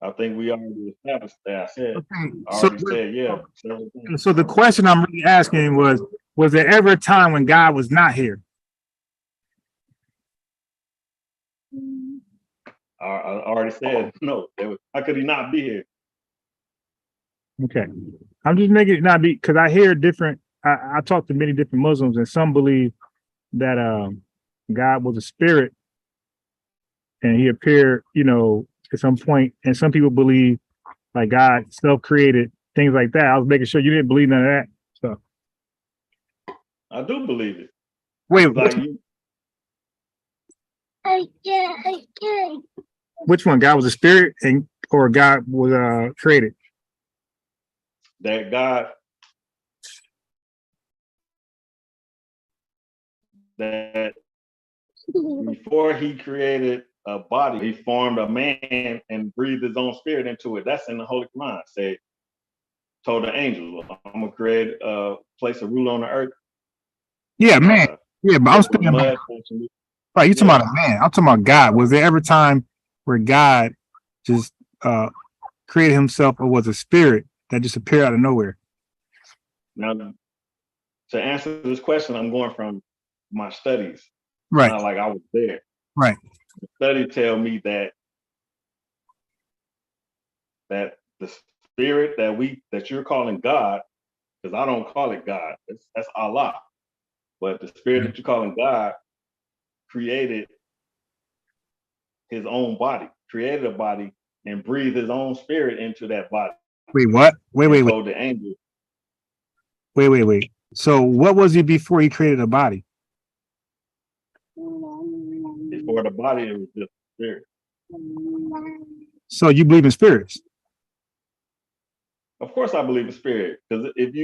I think we already established that.
Okay.
I already said, yeah.
So the question I'm really asking was there ever a time when God was not here?
I already said no. How could he not be here?
Okay. I'm just making it not be because I hear different. I talk to many different Muslims, and some believe that God was a spirit and he appeared, at some point, and some people believe like God self-created things like that. I was making sure you didn't believe none of that. So
I do believe it.
wait,
Like
which one? God was a spirit or God was created?
that God that before he created a body, he formed a man and breathed his own spirit into it. That's in the Holy Quran. Told the angels, I'm gonna create a place of rule on the earth.
Yeah, man. Yeah, but I'm speaking about right. You talking about a man? I'm talking about God. Was there ever a time where God just created himself or was a spirit that just appeared out of nowhere?
Now, to answer this question, I'm going from my studies.
Right.
Not like I was there.
Right.
The study tell me that the spirit that you're calling God, because I don't call it God, that's Allah. But the spirit that you're calling God created his own body, created a body, and breathed his own spirit into that body.
Wait, what? Wait.
Told the angel.
Wait. So what was he before he created a body?
Before the body, it was just spirit.
So you believe in spirits?
Of course, I believe in spirit. Because if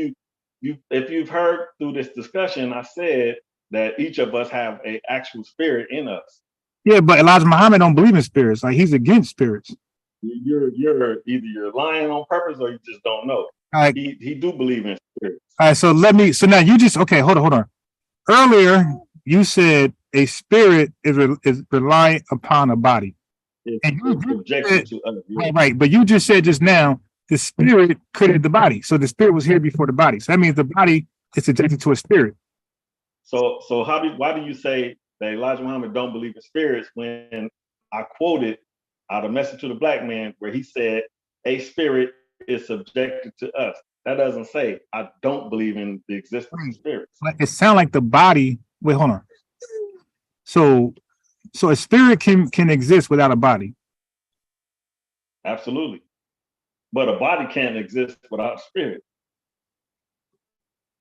you've heard through this discussion, I said that each of us have an actual spirit in us.
Yeah, but Elijah Muhammad don't believe in spirits. Like he's against spirits.
You're either you're lying on purpose or you just don't know.
Right.
He do believe in spirits.
All right, so now you just hold on. Earlier you said a spirit is reliant upon a body.
It's subjected to us. Yeah.
Right, but you just said just now the spirit created the body. So the spirit was here before the body. So that means the body is subjected to a spirit.
So why do you say that Elijah Muhammad don't believe in spirits when I quoted out of Message to the Black Man where he said a spirit is subjected to us? That doesn't say I don't believe in the existence of spirits.
It sounds like the body. Wait, hold on. So a spirit can exist without a body.
Absolutely. But a body can't exist without a spirit.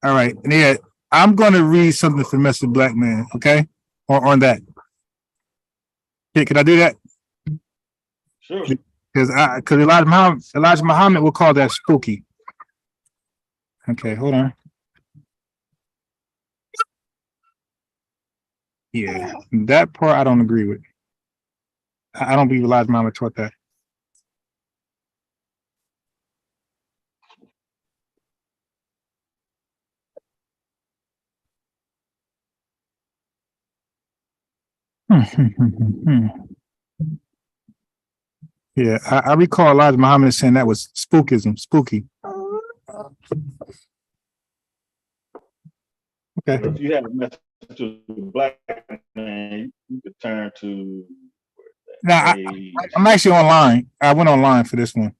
All right. Yeah, I'm going to read something from Mr. Black Man, okay? On that. Yeah, can I do that?
Sure.
Because Elijah Muhammad will call that spooky. Okay, hold on. Yeah, that part I don't agree with. I don't believe Elijah Muhammad taught that. Yeah, I recall Elijah Muhammad saying that was spookism, spooky. Okay.
If you have a message to the Black Man, you could turn to.
Now, I'm actually online. I went online for this one.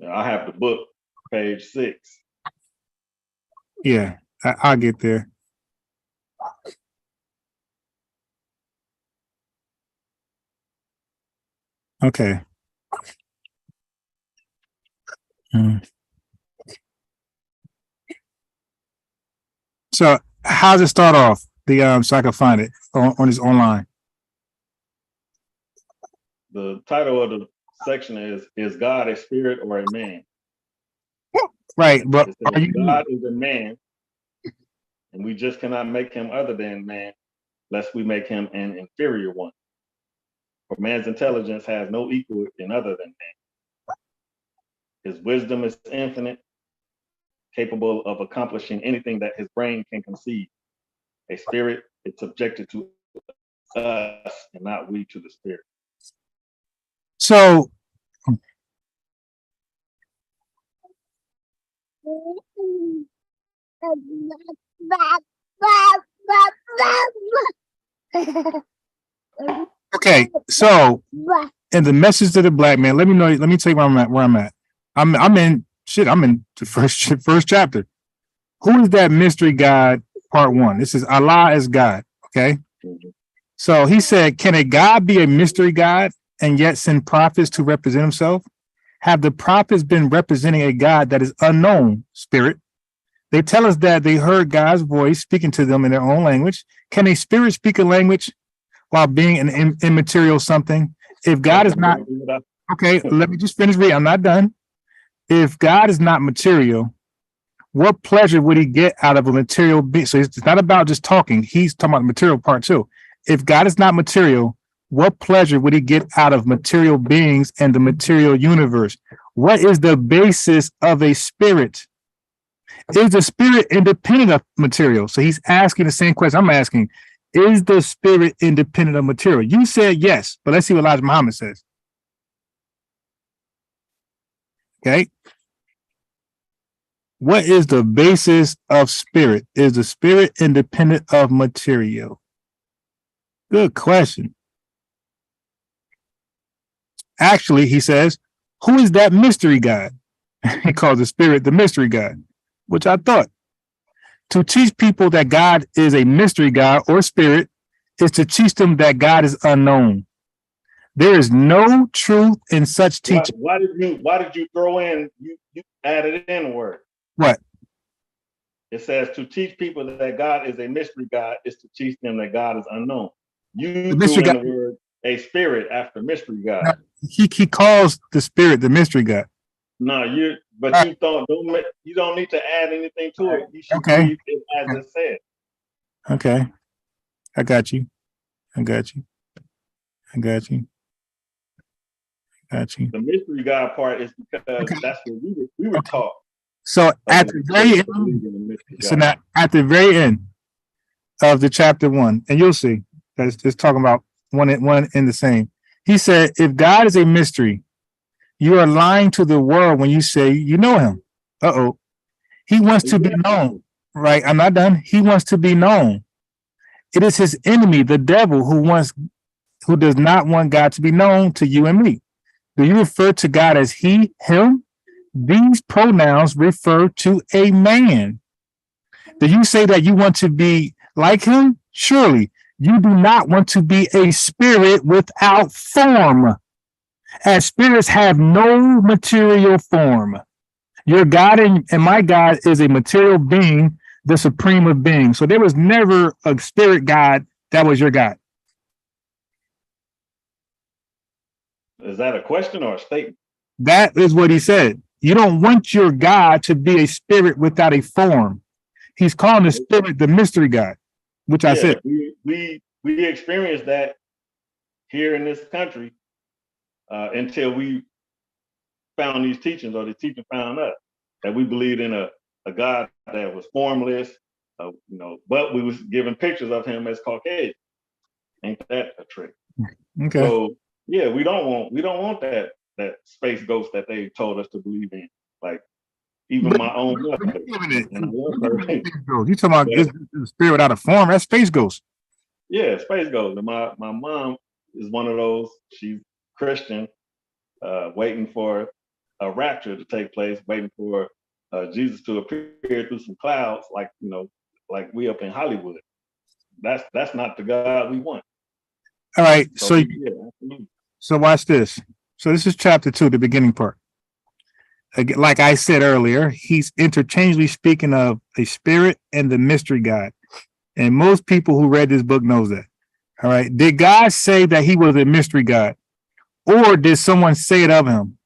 I have the book, page 6.
Yeah, I'll get there. Okay. So how does it start off? So I can find it on this online.
The title of the section is God a spirit or a man?
Right, but
God is a man, and we just cannot make him other than man. lest we make him an inferior one. For man's intelligence has no equal in other than man. His wisdom is infinite, capable of accomplishing anything that his brain can conceive. A spirit is subjected to us and not we to the spirit.
So okay, so in the message to the black man, let me tell you where I'm at. I'm in the first chapter. Who is that mystery God? Part 1. This is Allah as God. Okay. So he said, can a God be a mystery God and yet send prophets to represent himself? Have the prophets been representing a God that is unknown, spirit? They tell us that they heard God's voice speaking to them in their own language. Can a spirit speak a language while being an immaterial something? If God is not, okay, let me just finish reading. I'm not done. If God is not material, what pleasure would he get out of a material being? So it's not about just talking. He's talking about the material part too. If God is not material, what pleasure would he get out of material beings and the material universe? What is the basis of a spirit? Is the spirit independent of material? So he's asking the same question I'm asking. Is the spirit independent of material? You said yes, but let's see what Elijah Muhammad says. Okay. What is the basis of spirit? Is the spirit independent of material? Good question. Actually, he says, who is that mystery God? He calls the spirit the mystery God, which I thought. To teach people that God is a mystery God or spirit is to teach them that God is unknown. There is no truth in such teaching.
Why did you throw in, you added in a word?
What?
It says to teach people that God is a mystery God is to teach them that God is unknown. You threw in the word a spirit after mystery God.
No, he calls the spirit the mystery God.
No, you don't need to add anything to it. You should read it as it said.
Okay. I got you.
The mystery God part is because that's what we were taught.
So at the very end, at the very end of the chapter 1, and you'll see that it's talking about one and the same. He said, if God is a mystery, you are lying to the world when you say you know him. He wants to be known, right? I'm not done. He wants to be known. It is his enemy, the devil, who does not want God to be known to you and me. Do you refer to God as he, him? These pronouns refer to a man. Do you say that you want to be like him? Surely you do not want to be a spirit without form, as spirits have no material form. Your God and my God is a material being, the supreme of beings. So there was never a spirit God that was your God.
Is that a question or a statement?
That is what he said. You don't want your God to be a spirit without a form. He's calling the spirit the mystery God, which I said.
We experienced that here in this country until we found these teachings, or the teaching found us, that we believed in a God that was formless, but we was given pictures of him as Caucasian. Ain't that a trick?
Okay.
So yeah, we don't want that space ghost that they told us to believe in. Like even my own mother.
You talking about this spirit without a form? That's space ghost.
Yeah, space ghost. And my mom is one of those. She's Christian, waiting for a rapture to take place, waiting for Jesus to appear through some clouds, like we up in Hollywood. That's not the God we want.
All right, so watch this. So this is chapter 2, the beginning part. Again, like I said earlier, he's interchangeably speaking of a spirit and the mystery God. And most people who read this book knows that. All right. Did God say that he was a mystery God? Or did someone say it of him?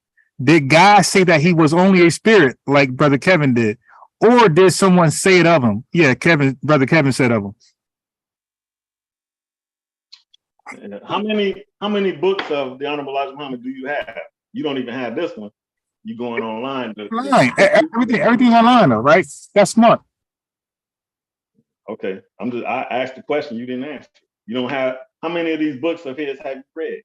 Did God say that he was only a spirit, like Brother Kevin did? Or did someone say it of him? Yeah, Brother Kevin said of him.
How many books of the Honorable Elijah Muhammad do you have? You don't even have this one. You going online.
Everything's online though, right? That's smart.
Okay. I asked the question, you didn't answer. You don't have, how many of these books of his have you read?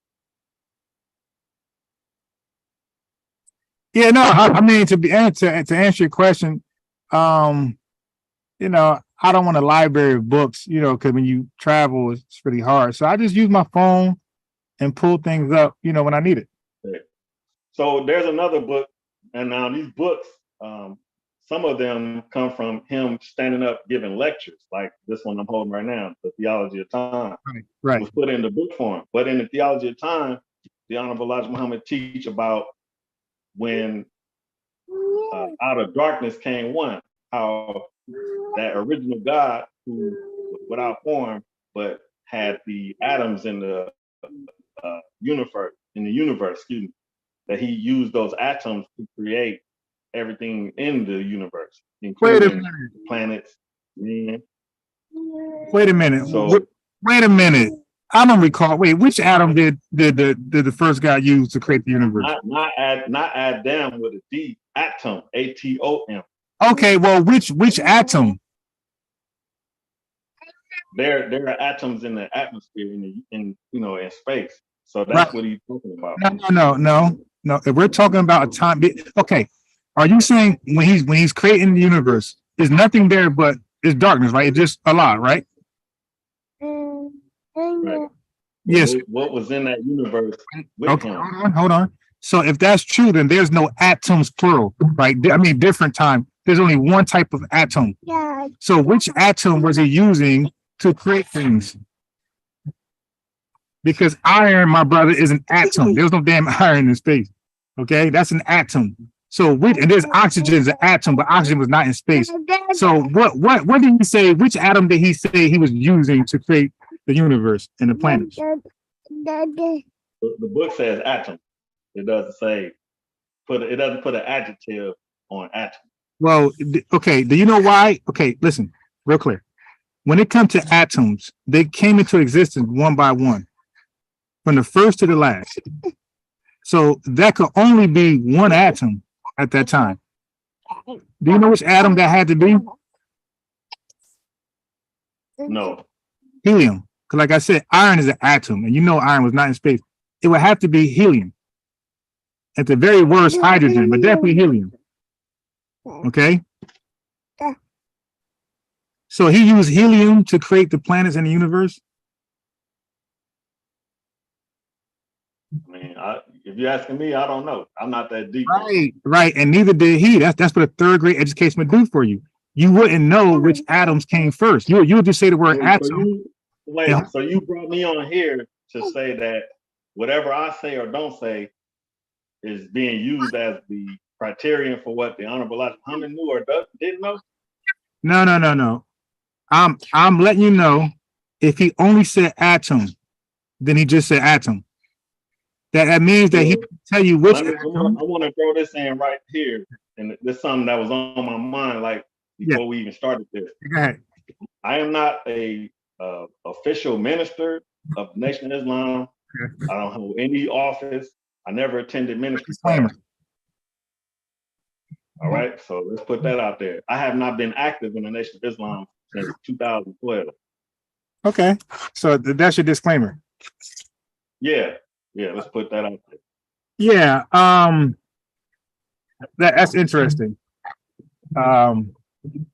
Yeah, no, I mean to answer your question, you know, I don't want a library of books, you know, because when you travel, it's really hard. So I just use my phone and pull things up, you know, when I need it.
Okay. So there's another book, and now these books, some of them come from him standing up giving lectures, like this one I'm holding right now, The Theology of Time.
Right.
It was put in the book form. But in the Theology of Time, the Honorable Elijah Muhammad teach about when out of darkness came one, how that original God who was without form, but had the atoms in the universe, excuse me, that he used those atoms to create everything in the universe, including planets. Man.
Wait a minute.
So,
wait a minute. I don't recall. Wait, which atom did the first guy use to create the universe?
Not Adam with a D, atom, ATOM.
Okay, well, which atom?
There are atoms in the atmosphere in space. So that's what he's talking about.
No. If we're talking about a time, okay. Are you saying when he's creating the universe, there's nothing there but it's darkness, right? It's just Allah, right?
Right.
Yes.
What was in that universe with him?
Hold on. So if that's true, then there's no atoms plural, right? I mean, different time. There's only one type of atom. Yeah. So which atom was he using to create things? Because iron, my brother, is an atom. There's no damn iron in space. Okay, that's an atom. So and there's oxygen is an atom, but oxygen was not in space. So what did he say? Which atom did he say he was using to create the universe and the planets?
The book says atom. It doesn't say it doesn't put an adjective on atom. Well,
okay. Do you know why? Okay, listen, real clear. When it comes to atoms, they came into existence one by one, from the first to the last. So that could only be one atom at that time. Do you know which atom that had to be?
No.
Helium. Because like I said, iron is an atom, and you know iron was not in space. It would have to be helium. At the very worst, hydrogen, but definitely helium. Okay? So he used helium to create the planets in the universe?
I mean, if you're asking me, I don't know. I'm not that deep.
Right. And neither did he. That's what a third grade education would do for you. You wouldn't know which atoms came first. You would just say the word atom.
So you brought me on here to say that whatever I say or don't say is being used as the criterion for what the Honorable Elijah Muhammad knew or didn't know?
No. I'm letting you know, if he only said atom, then he just said atom. That means that he can tell you which.
I want to throw this in right here, and this is something that was on my mind, like before we even started this.
Go ahead.
I am not a official minister of the Nation of Islam. I don't hold any office. I never attended ministry class. All right, so let's put that out there. I have not been active in the Nation of Islam since 2012.
Okay, so that's your disclaimer.
Yeah, let's put that out there.
Yeah, that's interesting.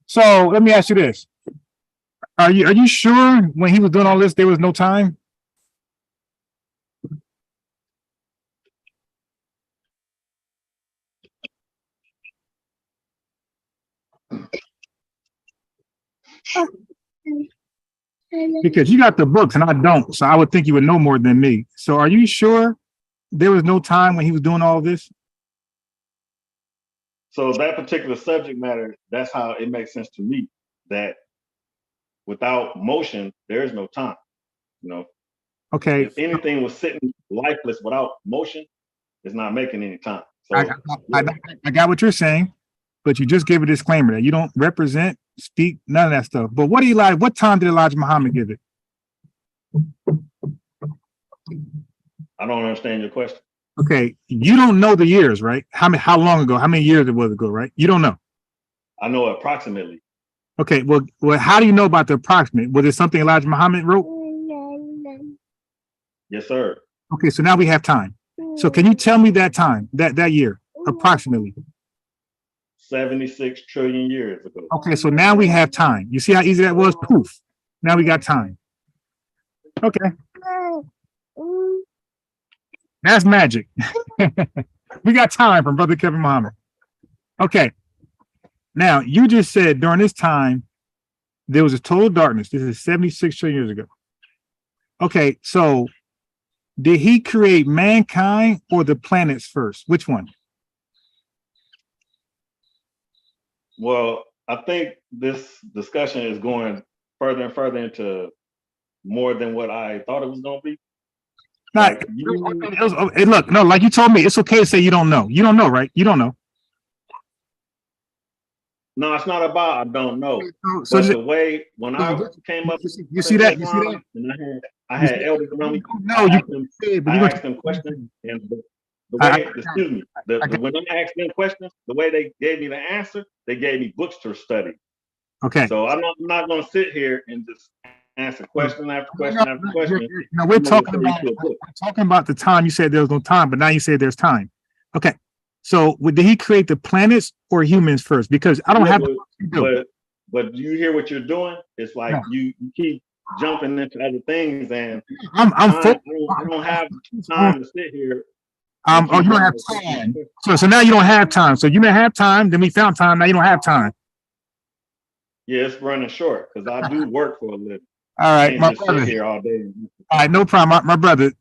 So let me ask you this: Are you sure when he was doing all this there was no time? Because you got the books and I don't, so I would think you would know more than me. So are you sure there was no time when he was doing all this?
So that particular subject matter, that's how it makes sense to me, that without motion, there is no time. You know.
Okay.
If anything was sitting lifeless without motion, it's not making any time. So
I got what you're saying, but you just gave a disclaimer that you don't represent, speak, none of that stuff. But what time did Elijah Muhammad give it?
I don't understand your question.
Okay, you don't know the years, right? How long ago? How many years it was ago, right? You don't know.
I know approximately.
Okay, well, how do you know about the approximate? Was it something Elijah Muhammad wrote?
Yes, sir.
Okay, so now we have time. So can you tell me that time, that year, approximately?
76 trillion years ago.
Okay, so now we have time. You see how easy that was? Poof. Now we got time. Okay. That's magic. We got time from Brother Kevin Muhammad. Okay. Now, you just said during this time, there was a total darkness. This is 76 trillion years ago. Okay, so did he create mankind or the planets first? Which one?
Well, I think this discussion is going further and further into more than what I thought it was going to be.
Not, hey, look, no, like you told me, it's okay to say you don't know. You don't know, right? You don't know.
No, it's not about I don't know.
So
the way when I came up,
you see that? You see that?
And I had elders around me.
No,
I asked them questions, and the way, excuse me, when I asked them questions, the way they gave me the answer, they gave me books to study.
Okay.
So I'm not going to sit here and just answer question after question after question.
No, we're talking about the time. You said there was no time, but now you say there's time. Okay. So did he create the planets or humans first? Because I don't have to.
But do you hear what you're doing? It's like you keep jumping into other things, and
I
don't have time to sit here.
Oh, you don't have time. So now you don't have time. So you may have time, then we found time. Now you don't have time.
Yeah, it's running short because I do work for a living.
All right, my brother.
Sit here all day.
All right, no problem. My brother,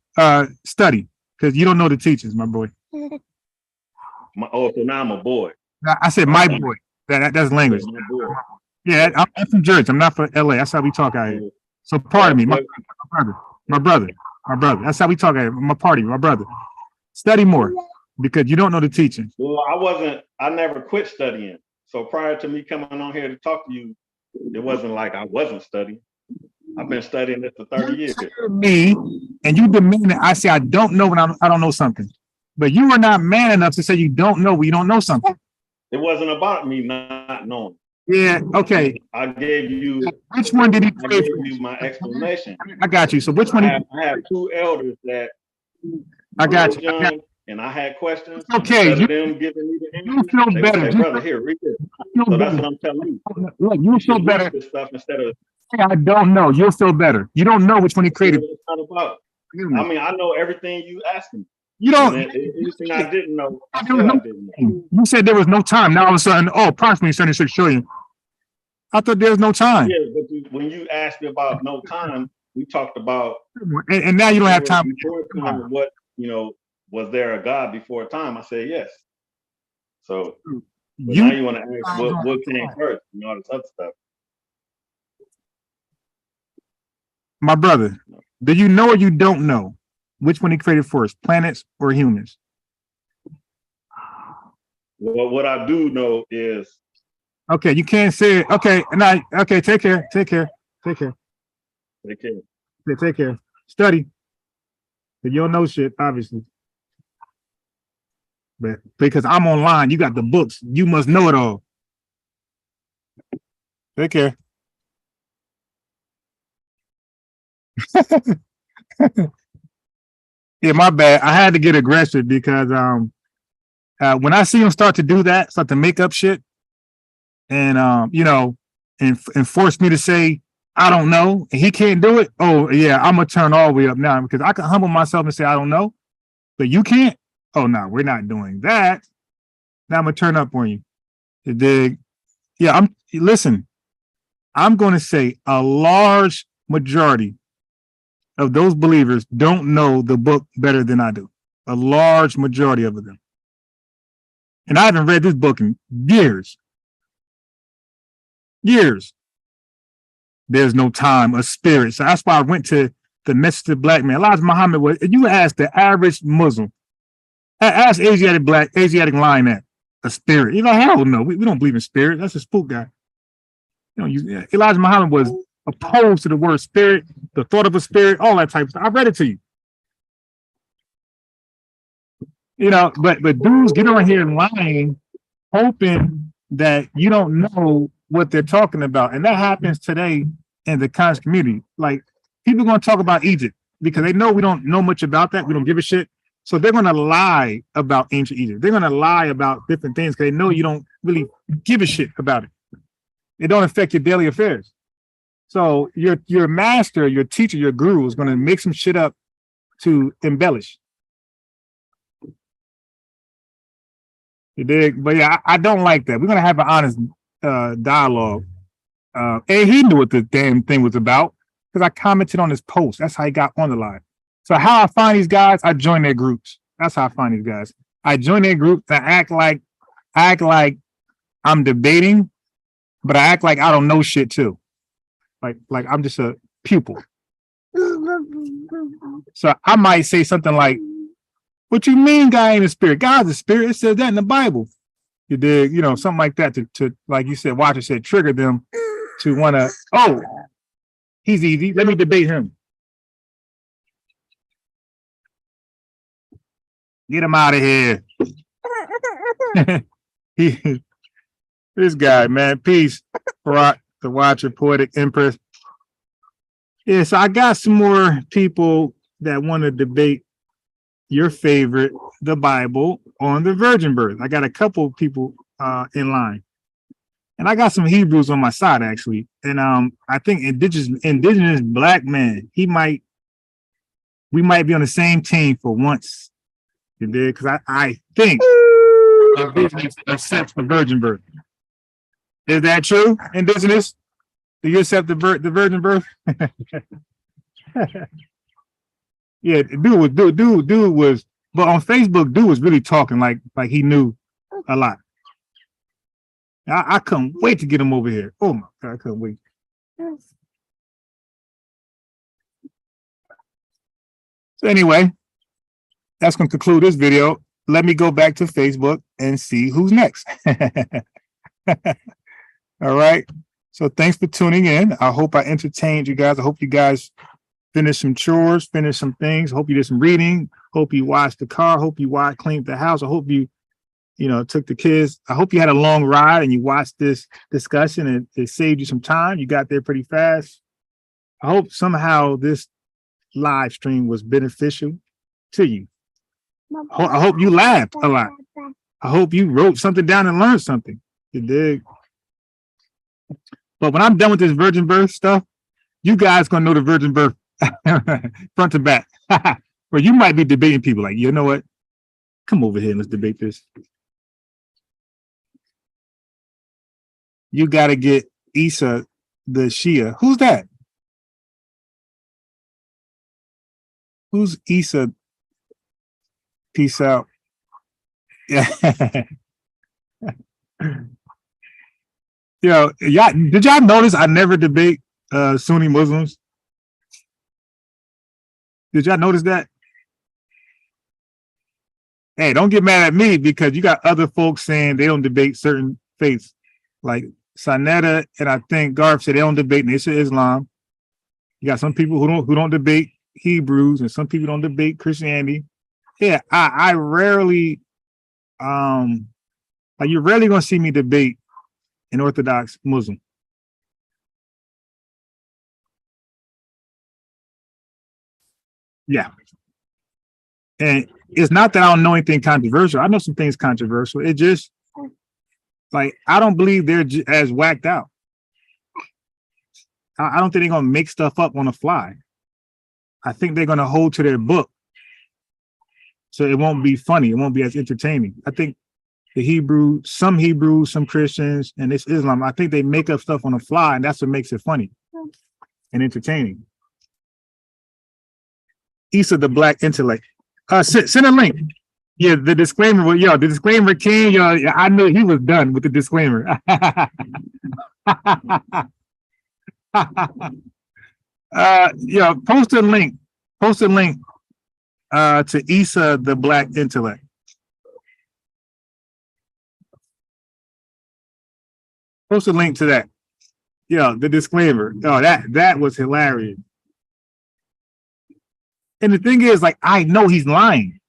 study because you don't know the teachers, my boy.
So now I'm a boy.
I said my boy. That's language. Yeah, I'm from Jersey. I'm not from LA. That's how we talk out here. So pardon me, my brother. That's how we talk out here. My brother. Study more because you don't know the teaching.
Well, I never quit studying. So prior to me coming on here to talk to you, it wasn't like I wasn't studying. I've been studying this for 30 years.
Me, and you demean it. I say I don't know when I don't know something. But you were not man enough to say you don't know when you don't know something.
It wasn't about me not knowing.
Yeah, okay.
I gave you.
Which one did he create?
I gave you my explanation.
I got you. So which one?
I have two elders that.
I got you.
And I had questions.
Okay.
You, them giving me the
you feel better.
Say, brother, here, read this. So that's what I'm telling you.
Look, you feel better.
This stuff instead of.
I don't know. You'll feel better. You don't know which one he created.
It's not about. I mean, I know everything you asked me.
You don't.
Anything I didn't know, I didn't know.
You said there was no time. Now all of a sudden, approximately 76 trillion. I thought there was no time.
Yeah, but when you asked me about no time, we talked about.
And now you don't have time.
What, was there a God before time? I said yes. So now you want to ask what came first and all this other stuff.
My brother, do you know or you don't know which one he created first, planets or humans?
Well, what I do know is.
Okay, you can't say it. Okay, okay, take care. Take care. Study. But you don't know shit, obviously. But because I'm online, you got the books. You must know it all. Take care. Yeah, my bad. I had to get aggressive because when I see him start to do that, start to make up shit, and and force me to say I don't know, and he can't do it. Oh yeah, I'm gonna turn all the way up now because I can humble myself and say I don't know, but you can't. Oh no, we're not doing that. Now I'm gonna turn up on you. You dig? Yeah, listen. I'm gonna say a large majority of those believers don't know the book better than I do. A large majority of them. And I haven't read this book in years. There's no time, a spirit. So that's why I went to the message to black man. Elijah Muhammad was, you ask the average Muslim, ask Asiatic lion that, a spirit. Hell no, we don't believe in spirit. That's a spook guy. Elijah Muhammad was opposed to the word spirit, the thought of a spirit, all that type of stuff. I read it to you. You know, but dudes get on here lying, hoping that you don't know what they're talking about. And that happens today in the conscious community. Like people gonna talk about Egypt because they know we don't know much about that. We don't give a shit. So they're gonna lie about ancient Egypt. They're gonna lie about different things because they know you don't really give a shit about it. It don't affect your daily affairs. So your master, your teacher, your guru is gonna make some shit up to embellish. You dig? But yeah, I don't like that. We're gonna have an honest dialogue. And he knew what the damn thing was about because I commented on his post. That's how he got on the line. So how I find these guys, I join their groups. That's how I find these guys. I join their group and act like I'm debating, but I act like I don't know shit too. Like I'm just a pupil. So I might say something like, "What you mean, God ain't a spirit? God's a spirit. It says that in the Bible." You dig? You know, something like that to like you said, Watcher said, trigger them to want to. Oh, he's easy. Let me debate him. Get him out of here. This guy, man. Peace. Barack, the Watcher, Poetic Empress. Yeah, so I got some more people that want to debate your favorite, the Bible, on the virgin birth. I got a couple of people in line. And I got some Hebrews on my side, actually. And I think indigenous black man, we might be on the same team for once. You did? Because I think indigenous accepts the virgin birth. Is that true, indigenous? Do you accept the virgin birth? Yeah, dude was, but on Facebook, dude was really talking like he knew a lot. I couldn't wait to get him over here. Oh my God, I couldn't wait. So anyway, that's going to conclude this video. Let me go back to Facebook and see who's next. All right. So thanks for tuning in. I hope I entertained you guys. I hope you guys finish some chores, finish some things. Hope you did some reading. Hope you washed the car. Hope you cleaned the house. I hope you took the kids. I hope you had a long ride and you watched this discussion and it saved you some time. You got there pretty fast. I hope somehow this live stream was beneficial to you. I hope you laughed a lot. I hope you wrote something down and learned something. You dig? But when I'm done with this virgin birth stuff, you guys gonna know the virgin birth front to back. Or you might be debating people like, you know what? Come over here and let's debate this. You got to get Isa the Shia. Who's that? Who's Isa? Peace out. Yeah. Y'all, did y'all notice I never debate Sunni Muslims? Did y'all notice that? Hey, don't get mad at me because you got other folks saying they don't debate certain faiths. Like Sanetta and I think Garf said they don't debate Nation of Islam. You got some people who don't debate Hebrews and some people don't debate Christianity. Yeah, I rarely like you're rarely gonna see me debate an Orthodox Muslim. Yeah. And it's not that I don't know anything controversial. I know some things controversial. It just like I don't believe they're as whacked out. I don't think they're gonna make stuff up on the fly. I think they're gonna hold to their book, so it won't be funny. It won't be as entertaining. I think some Hebrews, some Christians, and this Islam, I think they make up stuff on the fly, and that's what makes it funny and entertaining. Isa the Black Intellect. Send a link. Yeah, the disclaimer. The disclaimer came. I knew he was done with the disclaimer. Post a link. Post a link to Isa the Black Intellect. Post a link to that. The disclaimer. Oh, that was hilarious. And the thing is, like, I know he's lying.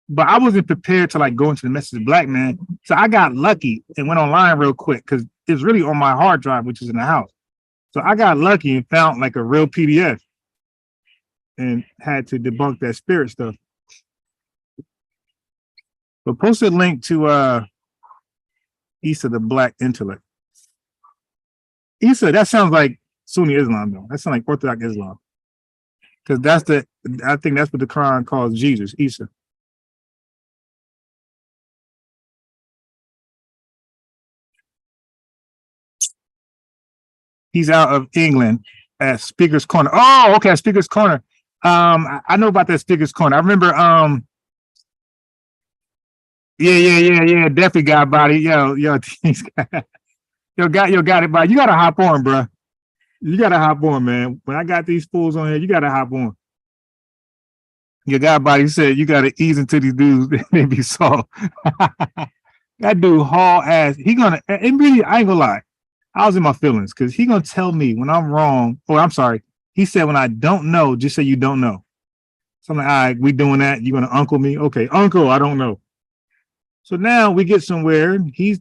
but I wasn't prepared to like go into the message of black man. So I got lucky and went online real quick because it's really on my hard drive, which is in the house. So I got lucky and found like a real PDF and had to debunk that spirit stuff. But post a link to Issa the Black Intellect. Issa, that sounds like Sunni Islam though. That sounds like Orthodox Islam. Because I think that's what the Quran calls Jesus, Isa. He's out of England at Speaker's Corner. Oh, okay, Speaker's Corner. I know about that Speaker's Corner. I remember yeah, definitely got body. Yo, got it, but you gotta hop on, bro. You gotta hop on, man. When I got these fools on here, you gotta hop on. Your guy body said you gotta ease into these dudes, they be soft. That dude haul ass. He gonna, and really, I ain't gonna lie. I was in my feelings because he gonna tell me when I'm wrong. Oh, I'm sorry. He said when I don't know, just say you don't know. So I'm like, all right, we doing that. You gonna uncle me? Okay, uncle, I don't know. So now we get somewhere. He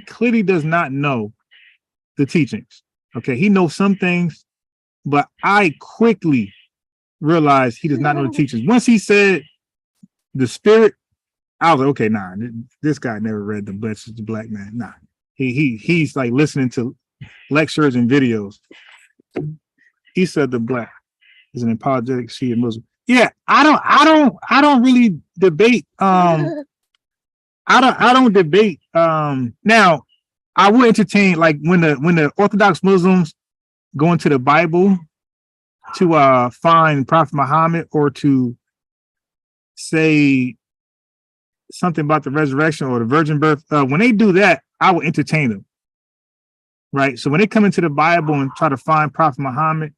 clearly does not know the teachings. Okay, he knows some things, but I quickly realized he does not know the teachings. Once he said the spirit, I was like, okay, nah, this guy never read the Blessed is the Black Man. Nah, he's like listening to lectures and videos. He said the Black is an apologetic Shia Muslim. Yeah, I don't really debate. I don't debate. Now I would entertain like when the Orthodox Muslims go into the Bible to find Prophet Muhammad or to say something about the resurrection or the virgin birth. When they do that, I will entertain them. Right. So when they come into the Bible and try to find Prophet Muhammad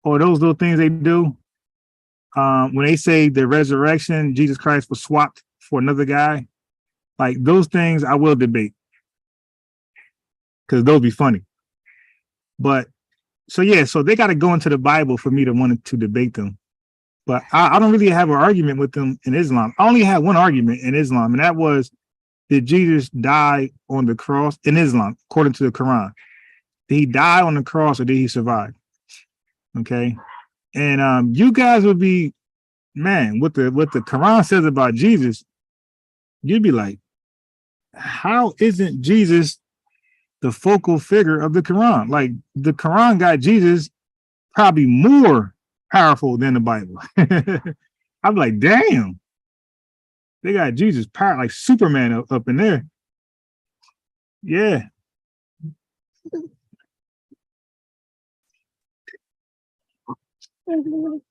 or those little things they do, when they say the resurrection, Jesus Christ was swapped for another guy, like those things I will debate because those be funny. But so yeah, so they got to go into the Bible for me to want to debate them. But I don't really have an argument with them in Islam. I only had one argument in Islam, and that was, did Jesus die on the cross in Islam, according to the Quran? Did he die on the cross or did he survive? Okay. And you guys would be, man, what the Quran says about Jesus, you'd be like, how isn't Jesus the focal figure of the Quran? Like the Quran got Jesus probably more powerful than the Bible. I'm like, damn, they got Jesus power like Superman up in there. Yeah. All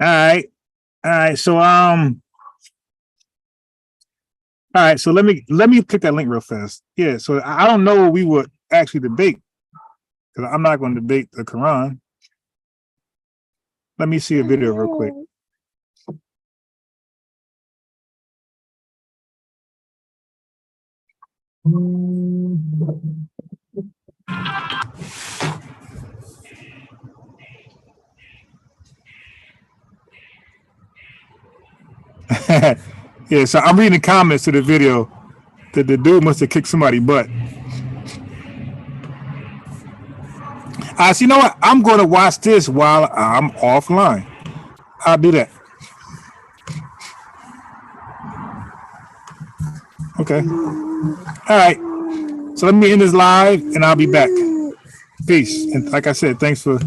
right. So all right, so let me click that link real fast. Yeah, so I don't know what we would actually debate because I'm not going to debate the Quran. Let me see a video real quick. Yeah, so I'm reading the comments to the video that the dude must have kicked somebody's butt. So you know what? I'm going to watch this while I'm offline. I'll do that. Okay. All right. So let me end this live and I'll be back. Peace. And like I said, thanks for